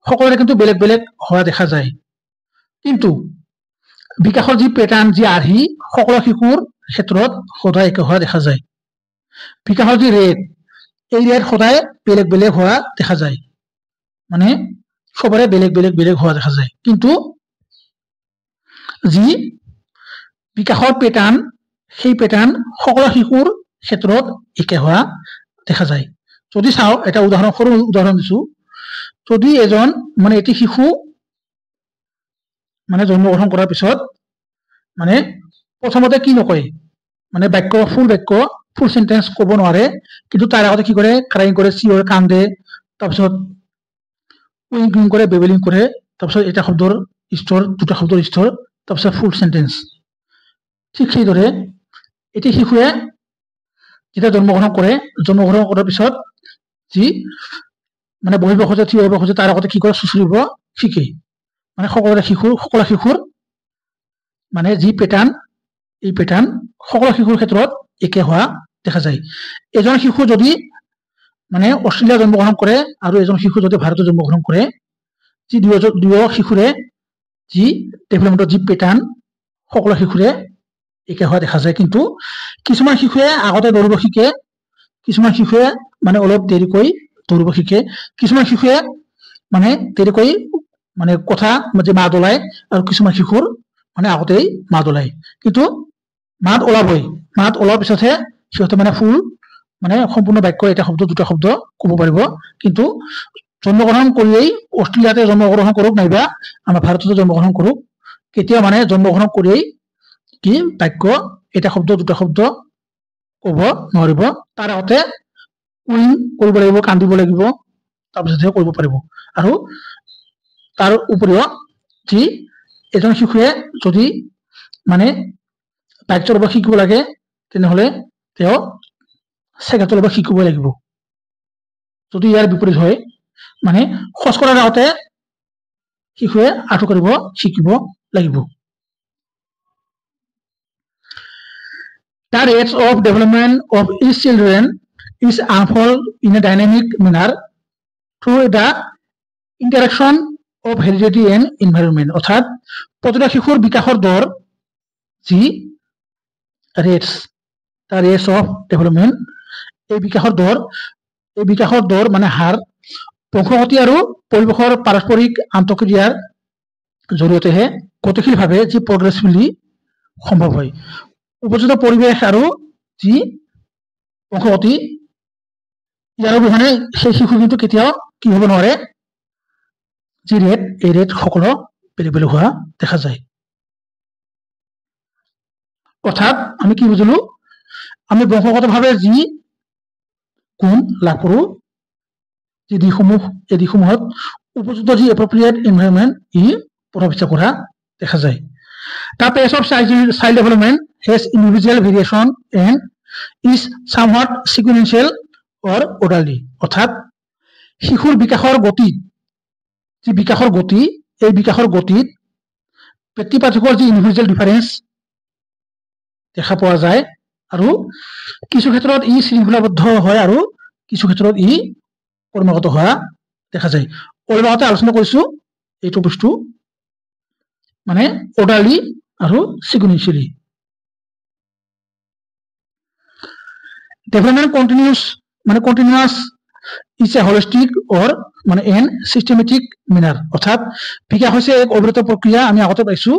সকলোৰে কিন্তু বেলেগ বেলেগ হোৱা দেখা যায়, কিন্তু বিকাশৰ যি পেটাৰ্ণ, যি আৰ্হি সকলো শিশুৰ ক্ষেত্ৰত সদায় একে হোৱা দেখা যায়। বিকাশৰ যি ৰেট, এই ৰেট সদায় বেলেগ বেলেগ হোৱা দেখা যায়, মানে সবৰে বেলেগ বেলেগ হোৱা দেখা যায়, কিন্তু যি বিকাশৰ পেটাৰ্ণ, সেই পেটাৰ্ণ সকলো শিশুৰ ক্ষেত্ৰত একে হোৱা দেখা যায়। যদি চাওঁ, এটা সৰু উদাহৰণ দিছো, যদি এজন মানে এটি শিশু মানে জন্মগ্ৰহণ কৰাৰ পিছত মানে প্ৰথমতে কি নকয়, মানে ফুল সেন্টেন্স ক'ব নোৱাৰে, কিন্তু তাৰ আগতে কি কৰে, ক্ৰাইং কৰে, চিঞৰে, কান্দে, তাৰপিছত উইংকিং কৰে, বেবেলিং কৰে, তাৰপিছত এটা শব্দৰ স্তৰ, দুটা শব্দৰ স্তৰ, তাৰপিছত ফুল সেন্টেন্স। ঠিক সেইদৰে এটি শিশুৱে যেতিয়া জন্মগ্ৰহণ কৰাৰ পিছত যি মানে বহিব খোজে, থিয় হ'ব খোজে, তাৰ আগতে কি কৰে, চুচৰিব শিকে। মানে সকলো শিশুৰ মানে যি পেটাৰ্ণ, এই পেটাৰ্ণ সকলো শিশুৰ ক্ষেত্ৰত একে হোৱা দেখা যায়। এজন শিশু যদি মানে অষ্ট্ৰেলিয়া জন্মগ্ৰহণ কৰে আৰু এজন শিশু যদি ভাৰতত জন্মগ্ৰহণ কৰে, যি দুয়ো শিশুৰে যি ডেভেলপমেণ্টৰ যি পেটাৰ্ণ সকলো শিশুৰে একে হোৱা দেখা যায়, কিন্তু কিছুমান শিশুৱে আগতে দৌৰিব শিকে, কিছুমান শিশুৱে মানে অলপ দেৰিকৈ দৌৰিব শিকে, কিছুমান শিশুৱে মানে দেৰিকৈ মানে কথা যে মাত ওলায়, আৰু কিছুমান শিশুৰ মানে আগতেই মাত ওলায়, কিন্তু মাত ওলাবই, মাত ওলোৱাৰ পিছতহে সিহঁতে মানে মানে সম্পূৰ্ণ বাক্য, এটা শব্দ, দুটা শব্দ ক'ব পাৰিব। কিন্তু জন্মগ্ৰহণ কৰিয়েই অষ্ট্ৰেলিয়াতে জন্মগ্ৰহণ কৰক নাইবা আমাৰ ভাৰততে জন্মগ্ৰহণ কৰক, কেতিয়াও মানে জন্মগ্ৰহণ কৰিয়েই কি বাক্য, এটা শব্দ, দুটা শব্দ ক'ব নোৱাৰিব। তাৰ আগতে উইং কৰিব লাগিব, কান্দিব লাগিব, তাৰপিছতহে কৰিব পাৰিব। আৰু তাৰ উপৰিও যি এজন শিশুৱে যদি মানে বাইক চলাব শিকিব লাগে, তেনেহ'লে তেওঁ চাইকেল চলাব শিকিবই লাগিব। যদি ইয়াৰ বিপৰীত হয় মানে খোজ কৰাৰ আগতে শিশুৱে আঁঠু কাঢ়িব শিকিব লাগিব। The rates of development of each children is unfold in a dynamic manner through the interaction of heredity and environment. অর্থাৎ প্রতিটা শিশুর বিকাশের দর যি rates the rates of development এই বিকাশের দর মানে হার বংশগতি আৰু পৰিৱেশৰ পাৰস্পৰিক আন্তঃক্ৰিয়াৰ জৰিয়তেহে গতিশীলভাৱে যি প্ৰগ্ৰেছিভলি সম্ভৱ হয়। উপযুক্ত পৰিৱেশ আৰু যি বংশগতি ইয়াৰ অবিহনে সেই শিশু কিন্তু কেতিয়াও কি হ'ব নোৱাৰে, যি ৰেট এই ৰেট সকলো বেলেগ বেলেগ হোৱা দেখা যায়। অৰ্থাৎ আমি কি বুজিলো, আমি বংশগতভাৱে যি গুণ লাভ কৰোঁ যে এই দিশসমূহত উপযুক্ত যি এপ্ৰপ্ৰিয়েট এনভাইৰনমেন্ট ই প্ৰভাৱিত কৰা দেখা যায়। The pace of child development has individual variation and is somewhat sequential or orderly. অর্থাৎ শিশুৰ বিকাশৰ গতি যি বিকাশৰ গতি এই বিকাশৰ গতিত ব্যক্তি পাৰ্থক্যৰ যি ইণ্ডিভিজুৱেল ডিফাৰেন্স দেখা পোৱা যায় আৰু কিছু ক্ষেত্ৰত ই শৃংখলাবদ্ধ হয় আৰু কিছু ক্ষেত্ৰত ই ক্ৰমাগত হোৱা দেখা যায়। অলপ আগতে আলোচনা কৰিছো এইটো বস্তু মানে অৰ্ডাৰলি আৰু sequentially. Development continuous is a holistic or মানে এন সিস্টেমেটিক মেনাৰ। অৰ্থাৎ বিকাশ হৈছে এক অবিৰত প্ৰক্ৰিয়া আমি আগতে পাইছো,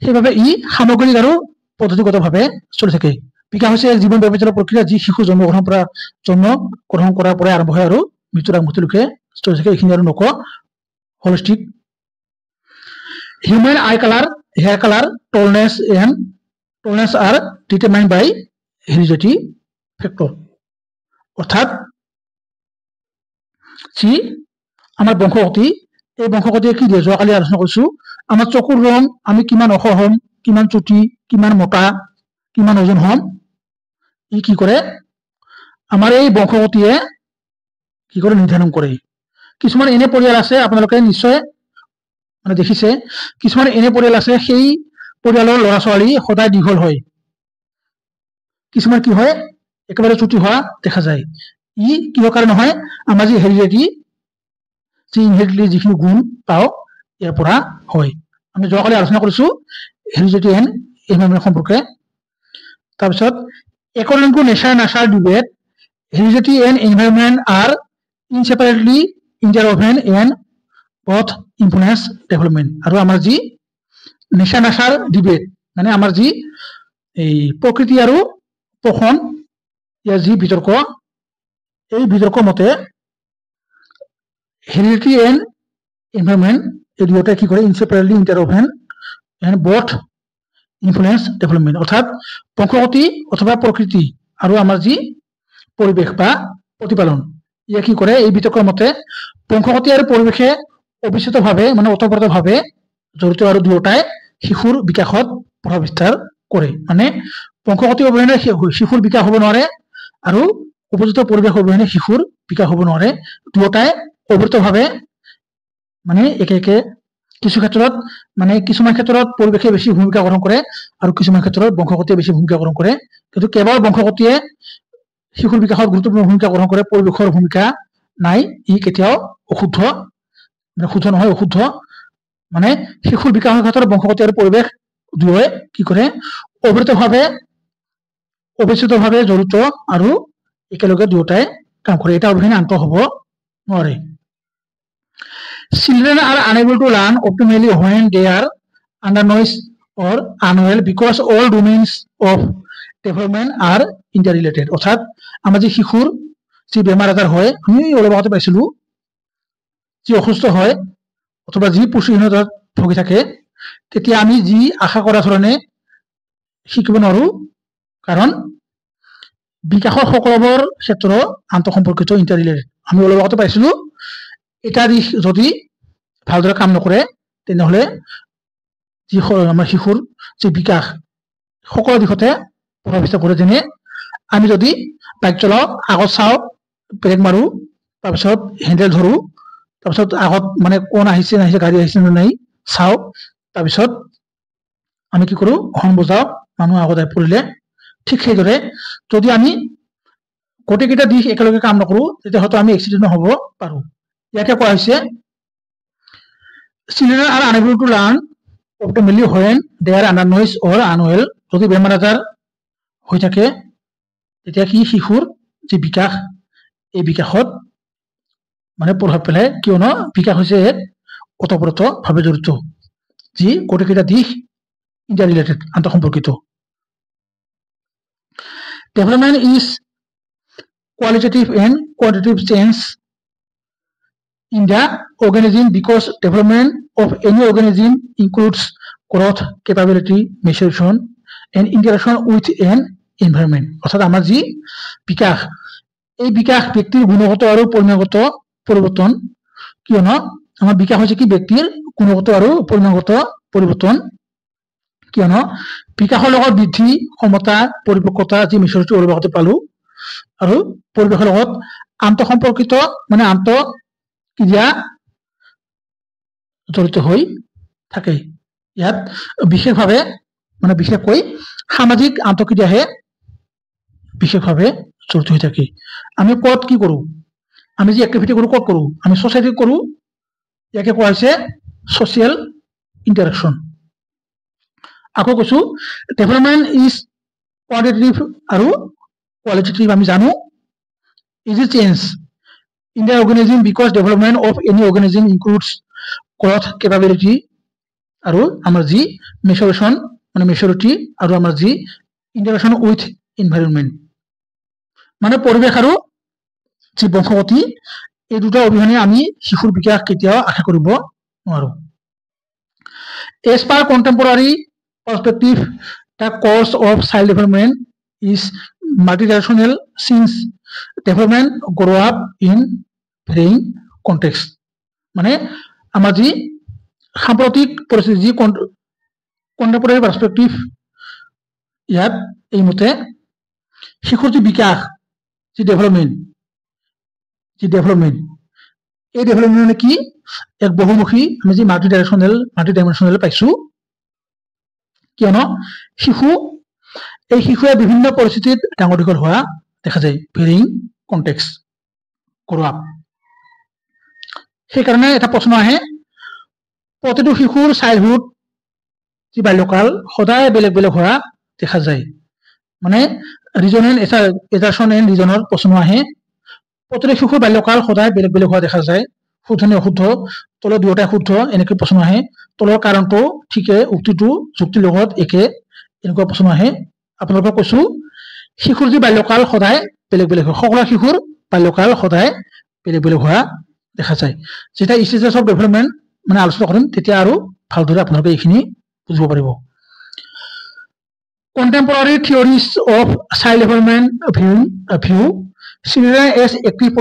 সেইভাৱে ই সামগ্ৰিক আৰু পদ্ধতিগতভাৱে চলি থাকে। বিকাশ হৈছে এক জীৱন ব্যাপী প্ৰক্ৰিয়া যি শিশু জন্ম গ্ৰহণ কৰাৰ পৰা আৰম্ভ হয় আৰু মৃত্যুৰ আগমুহূৰ্তলৈকে চলি থাকে। এইখিনি আৰু নকওঁ, holistic. Human eye color, hair color, tallness are determined by heredity factor. অর্থাৎ যি আমাৰ বংশগতি এই বংশগতিয়ে কি দিয়ে যোৱাকালি আলোচনা কৰিছো, আমাৰ চকুৰ ৰং আমি কিমান ওখ হম, কিমান চুটি, কিমান মোটা, কিমান ওজন হম, ই কি কৰে আমাৰ এই বংশগতিয়ে কি কৰে নিৰ্ধাৰণ কৰে। কিছুমান এনে পৰিয়াল আছে আপোনালোকে নিশ্চয় মানে দেখিছে, কিছুমান এনে পৰিয়াল আছে সেই পৰিয়ালৰ ল'ৰা ছোৱালী সদায় দীঘল হয়, কিছুমান কি হয় একেবাৰে চুটি হোৱা দেখা যায়। ই কিহৰ কাৰণে হয়, আমাৰ যি হেৰিডিটি যিখিনি গুণ পাওঁ ইয়াৰ পৰা হয়। আমি যোৱাকালি আলোচনা কৰিছো হেৰিডিটি এণ্ড এনভাইৰনমেন্ট সম্পৰ্কে। তাৰপিছত according to nature debate, heredity and environment are inseparably interwoven and both influence development. আৰু আমাৰ যি নেচাৰ ডিবেট মানে আমাৰ যি এই প্ৰকৃতি আৰু পোষণ ইয়াৰ যি বিতৰ্ক, এই বিতৰ্ক মতে হেৰিডিটি এণ্ড এনভাইৰনমেন্ট এই দুয়োটাই কি কৰে ইনসেপাৰেবলি ইন্টাৰওভেন এণ্ড বোথ ইনফ্লুয়েন্স ডেভেলপমেন্ট। অৰ্থাৎ বংশগতি অথবা প্ৰকৃতি আৰু আমাৰ যি পৰিৱেশ বা প্ৰতিপালন ইয়ে কি কৰে এই বিতৰ্কৰ মতে বংশগতি আৰু পৰিৱেশে অবিচ্ছেদ্যভাৱে মানে ওতঃপ্ৰোতভাৱে জড়িত আৰু দুয়োটাই শিশুৰ বিকাশত প্ৰভাৱ বিস্তাৰ কৰে। মানে বংশগতি অবিহনে শিশুৰ বিকাশ হ'ব নোৱাৰে আৰু উপযুক্ত পৰিৱেশ অবিহনে শিশুৰ বিকাশ হ'ব নোৱাৰে। দুয়োটাই অবিৰতভাৱে মানে একে কিছু ক্ষেত্ৰত মানে কিছুমান ক্ষেত্ৰত পৰিৱেশে বেছি ভূমিকা গ্ৰহণ কৰে আৰু কিছুমান ক্ষেত্ৰত বংশগতিয়ে বেছি ভূমিকা গ্ৰহণ কৰে। কিন্তু কেৱল বংশগতিয়ে শিশুৰ বিকাশত গুৰুত্বপূৰ্ণ ভূমিকা গ্ৰহণ কৰে, পৰিৱেশৰ ভূমিকা নাই, ই কেতিয়াও অশুদ্ধ নহয়, অশুদ্ধ। মানে শিশুৰ বিকাশৰ ক্ষেত্ৰত বংশগতি আৰু পৰিৱেশ দুয়োৱে কি কৰে অবিচ্ছেদ্যভাৱে জড়িত আৰু একেলগে দুয়োটাই কাম কৰে, এটা অবিহনে আনটো হ'ব নোৱাৰে। Children are unable to learn optimally when they are undernourished or unwell because all domains of development are interrelated. অৰ্থাৎ আমাৰ যি শিশুৰ যি বেমাৰ আজাৰ হয়, আমি অলপ আগতে পাইছিলো, যি অসুস্থ হয় অথবা যি পুষ্টিহীনতাত ভুগি থাকে, তেতিয়া আমি যি আশা কৰা ধৰণে শিকিব নোৱাৰো, কাৰণ বিকাশৰ সকলোবোৰ ক্ষেত্ৰ আন্তঃসম্পৰ্কিত ইণ্টাৰৰিলেটেড। আমি অলপ আগতে পাইছিলো এটা দিশ যদি ভালদৰে কাম নকৰে তেনেহলে যি আমাৰ শিশুৰ যি বিকাশ সকলো দিশতে প্ৰভাৱিত কৰে। যেনে আমি যদি বাইক চলাওঁ, আগত চাওঁ, ব্ৰেক মাৰো, তাৰপিছত হেণ্ডেল ধৰো, তাৰপিছত আগত মানে কোন আহিছে নাহিছে গাড়ী আহিছে নে নাই চাওঁ, তাৰপিছত আমি কি কৰো হৰ্ণ বজাওঁ মানুহ আগত আহি পৰিলে। ঠিক সেইদৰে যদি আমি গোটেইকেইটা দিশ একেলগে কাম নকৰো তেতিয়া হয়তো আমি এক্সিডেণ্ট হ'ব পাৰো। ইয়াকে কোৱা হৈছে children are unable to learn optimally when they are under noise or unwell। যদি বেমাৰ আজাৰ হৈ থাকে তেতিয়া কি শিশুৰ যি বিকাশ এই বিকাশত মানে প্ৰভাৱ পেলায়, কিয়নো বিকাশ হৈছে এক ওতঃপ্ৰোতভাৱে জড়িত, যি গোটেইকেইটা দিশ ইণ্টাৰ ৰিলেটেড, আন্তঃসম্পৰ্কিত। Development is qualitative and quantitative change in the organism because development of any organism includes growth, capability, maturation and interaction with an environment। অর্থাৎ আমার যি বিকাশ এই বিকাশ ব্যক্তির গুণগত আৰু পৰিমাণগত পৰিৱৰ্তন, কিয়নো আমাৰ বিকাশ হৈছে কি ব্যক্তিৰ গুণগত আৰু পৰিমাণগত পৰিৱৰ্তন, কিয়নো বিকাশৰ লগত বৃদ্ধি ক্ষমতা পৰিপক্কতা যি মেচুৰিটি অলপ আগতে পালো আৰু পৰিৱেশৰ লগত আন্তঃসম্পৰ্কিত মানে আন্তঃক্ৰিয়া জড়িত হৈ থাকে। ইয়াত বিশেষভাৱে মানে বিশেষকৈ সামাজিক আন্তঃক্ৰিয়াহে বিশেষভাৱে জড়িত হৈ থাকে। আমি ক'ত কি কৰো, আমি যি এক্টিভিটি কৰো ক'ত কৰো, আমি সোসাইটিত কৰো, ইয়াকে কোৱা হৈছে সোশ্যাল ইন্টাৰেকশন। আকৌ কৈছো ডেভেলপমেন্ট ইজ কোয়ালিটেটিভ আৰু কোয়ালিটেটিভ আমি জানো is a change in the organism because development of any organism includes growth, capability আৰু আমাৰ যি মেচুৰেশ্যন মানে মেচুৰিটি আৰু আমাৰ যি ইন্টাৰেকশ্যন উইথ এনভাইৰনমেন্ট মানে পৰিৱেশ আৰু যি বংশগতি, এই দুটা অবিহনে আমি শিশুৰ বিকাশ কেতিয়াও আশা কৰিব নোৱাৰো। As per contemporary perspective, the course of child development is multidirectional since development grow up in varying context। মানে আমাৰ যি সাম্প্ৰতিক পৰিস্থিতি যি কণ্টেম্পৰাৰী পাৰ্সপেক্টিভ, ইয়াত এই মতে শিশুৰ যি বিকাশ যি ডেভেলপমেন্ট এই ডেভেলপমেন্ট কি এক বহুমুখী আমি যি মাল্টিডাইমেনশনেল পাইছো, কিয়নো শিশুৱে বিভিন্ন পৰিস্থিতিত ডাঙৰ দীঘল হোৱা দেখা যায়, ভেৰিং কণ্টেক্সট grow up। সেইকাৰণে এটা প্ৰশ্ন আহে প্ৰতিটো শিশুৰ চাইল্ডহুড যি বাল্যকাল সদায় বেলেগ বেলেগ হোৱা দেখা যায়, মানে ৰিজন এণ্ড এজাৰশ্যন এণ্ড ৰিজনৰ প্ৰশ্ন আহে। প্ৰতিটো শিশুৰ বাল্যকাল সদায় বেলেগ বেলেগ হোৱা দেখা যায়, শুদ্ধ নে অশুদ্ধ, তলৰ দুয়োটাই শুদ্ধ এনেকৈ প্ৰশ্ন আহে, তলৰ কাৰণটো ঠিকে উক্তিটো যুক্তিৰ লগত একে এনেকুৱা প্ৰশ্ন আহে। আপোনালোকক কৈছো শিশুৰ যি বাল্যকাল সদায় বেলেগ বেলেগ হয়, সকলো শিশুৰ বাল্যকাল সদায় বেলেগ বেলেগ হোৱা দেখা যায়। যেতিয়া ষ্টেজেছ অফ ডেভেলপমেন্ট মানে আলোচনা কৰিম তেতিয়া আৰু ভালদৰে আপোনালোকে এইখিনি বুজিব পাৰিব। Contemporary theories of child development view children as active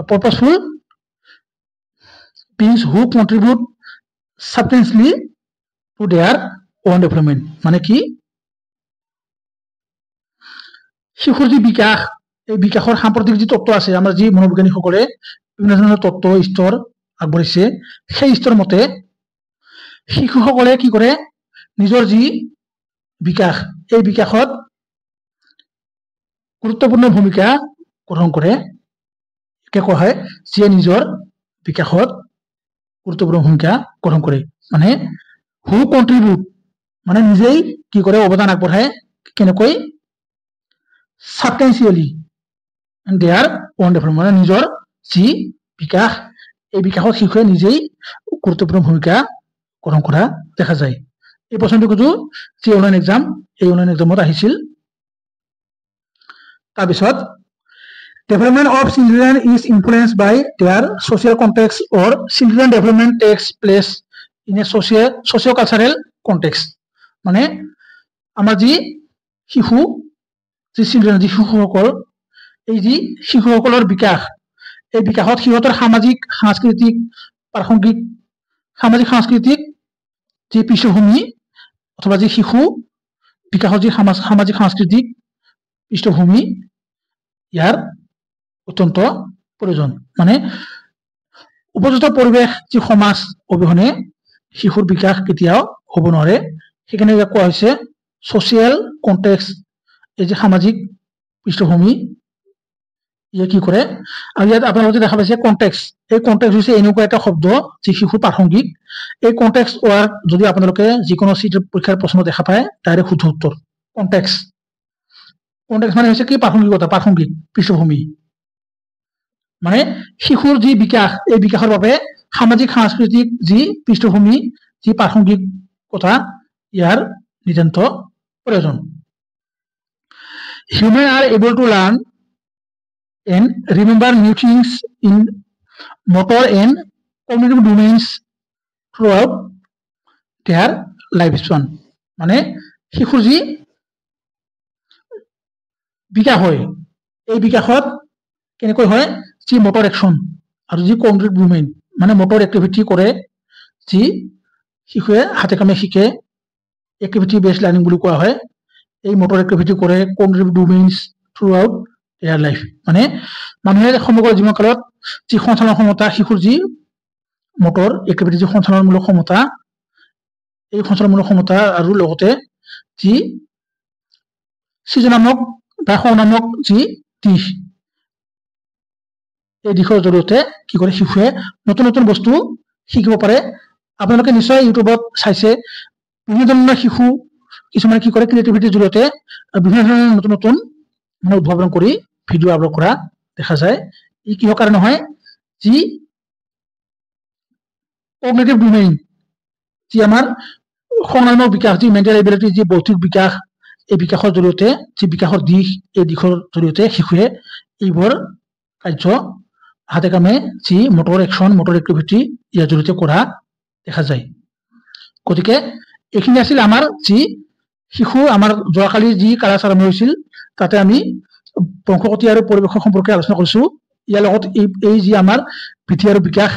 purposeful beings who contribute substantially to their own development। মানে কি শিশুৰ যি বিকাশ এই বিকাশৰ সাম্প্ৰতিক যি তত্ত্ব আছে, আমাৰ যি মনোবিজ্ঞানীসকলে বিভিন্ন ধৰণৰ তত্ত্ব স্তৰ আগবঢ়াইছে, সেই স্তৰ মতে শিশুসকলে কি কৰে নিজৰ যি বিকাশ এই বিকাশত গুৰুত্বপূৰ্ণ ভূমিকা গ্ৰহণ কৰে, একে কোৱা হয় যিয়ে নিজৰ বিকাশত গুৰুত্বপূৰ্ণ ভূমিকা গ্ৰহণ কৰে। মানে হু কন্ট্ৰিবিউট মানে নিজেই কি কৰে অৱদান আগবঢ়ায়, কেনেকৈ সাবস্টেন্সিয়েলি দেয়াৰ ওন ডেভেলপমেন্ট মানে নিজৰ যি বিকাশ এই বিকাশত শিশুৱে নিজেই গুৰুত্বপূৰ্ণ ভূমিকা গ্ৰহণ কৰা দেখা যায়। এই প্ৰশ্নটো কিন্তু যি অনলাইন এক্সাম এই অনলাইন এক্সামত আহিছিল। তাৰপিছত development of children is influenced by their social context or children development takes place in a socio-cultural context। মানে আমাৰ যি শিশু যি চিলড্ৰেন যি শিশুসকল এই যি শিশুসকলৰ বিকাশ এই বিকাশত সিহঁতৰ সামাজিক সাংস্কৃতিক যি পৃষ্ঠভূমি অথবা যি শিশু বিকাশৰ যি সামাজিক সাংস্কৃতিক পৃষ্ঠভূমি ইয়াৰ অত্যন্ত প্ৰয়োজন মানে উপযুক্ত পৰিৱেশ যি সমাজ অবিহনে শিশুৰ বিকাশ কেতিয়াও হ'ব নোৱাৰে সেইকাৰণে ইয়াক কোৱা হৈছে ছ'চিয়েল কনটেক্সট এই যে সামাজিক পৃষ্ঠভূমি ইয়ে কি কৰে আৰু ইয়াত আপোনালোকে দেখা পাইছে কনটেক্সট এই কনটেক্সট হৈছে এনেকুৱা এটা শব্দ যি শিশুৰ প্ৰাসংগিক এই কনটেক্সট ৱাৰ্ড যদি আপোনালোকে যিকোনো চিট পৰীক্ষাৰ প্ৰশ্ন দেখা পায় তাৰে শুদ্ধ উত্তৰ কনটেক্সট কনটেক্সট মানে হৈছে কি প্ৰাসংগিকতা প্ৰাসংগিক পৃষ্ঠভূমি মানে শিশুৰ যি বিকাশ এই বিকাশৰ বাবে সামাজিক সাংস্কৃতিক যি পৃষ্ঠভূমি যি প্ৰাসংগিকতা ইয়াৰ নিতান্ত প্ৰয়োজন Humans are able to learn and remember new things in motor and cognitive domains throughout their lifespan. মানে শিশুৰ যি বিকাশ হয় এই বিকাশত কেনেকৈ হয় যি মোটৰ একশ্যন আৰু যি কগনিটিভ ডোমেইন মানে মোটৰ এক্টিভিটি কৰে যি শিশুৱে হাতে কামে শিকে এক্টিভিটি বেছড লাৰ্নিং বুলি কোৱা হয় এই মোটৰ এক্টিভিটি কৰে cognitive domains throughout their life মানে মানুহে সমগ্ৰ জীৱনকালত যি সঞ্চালন ক্ষমতা শিশুৰ যি মোটৰ এক্টিভিটি যি সঞ্চালনমূলক ক্ষমতা এই সঞ্চালনমূলক ক্ষমতা আৰু লগতে যি সৃজনাত্মক বা সংনামক যি দিশ এই দিশৰ জৰিয়তে কি কৰে শিশুৱে নতুন নতুন বস্তু শিকিব পাৰে আপোনালোকে নিশ্চয় ইউটিউবত চাইছে বিভিন্ন ধৰণৰ শিশু কিছুমানে কি কৰে ক্ৰিয়েটিভিটিৰ জৰিয়তে বিভিন্ন ধৰণৰ নতুন নতুন মানে উদ্ভাৱন কৰি ভিডিঅ' আপলোড কৰা দেখা যায় ই কিহৰ কাৰণে হয় যি কগনিটিভ ডোমেইন যি আমাৰ সংনামক বিকাশ যি মেণ্টেল এবিলিটি যি বৌদ্ধিক বিকাশ এই বিকাশৰ জৰিয়তে যি বিকাশৰ দিশ এই দিশৰ জৰিয়তে শিশুৱে এইবোৰ কাৰ্য হাতে কামে যি মোটৰ একশ্যন মোটৰ এক্টিভিটি ইয়াৰ জৰিয়তে কৰা দেখা যায় গতিকে এইখিনি আছিল আমাৰ যি শিশু আমাৰ যোৱাকালি যি ক্লাছ আৰম্ভ হৈছিল তাতে আমি বংশগতি আৰু পৰিৱেশৰ সম্পৰ্কে আলোচনা কৰিছো ইয়াৰ লগত এই যি আমাৰ বৃদ্ধি আৰু বিকাশ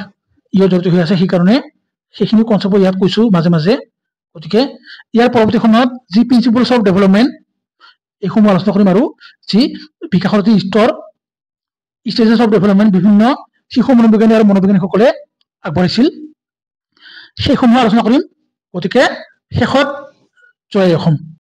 ইয়াৰ জড়িত হৈ আছে সেইকাৰণে সেইখিনি কনচেপ্ট ইয়াত কৈছো মাজে মাজে গতিকে ইয়াৰ পৰৱৰ্তী সময়ত যি প্ৰিন্সিপলছ অফ ডেভেলপমেণ্ট এইসমূহ আলোচনা কৰিম আৰু যি বিকাশৰ যি স্তৰ ষ্টেজেছ অফ ডেভেলপমেণ্ট বিভিন্ন শিশু মনোবিজ্ঞানী আৰু মনোবিজ্ঞানীসকলে আগবঢ়াইছিল সেইসমূহ আলোচনা কৰিম গতিকে শেষত জয় অসম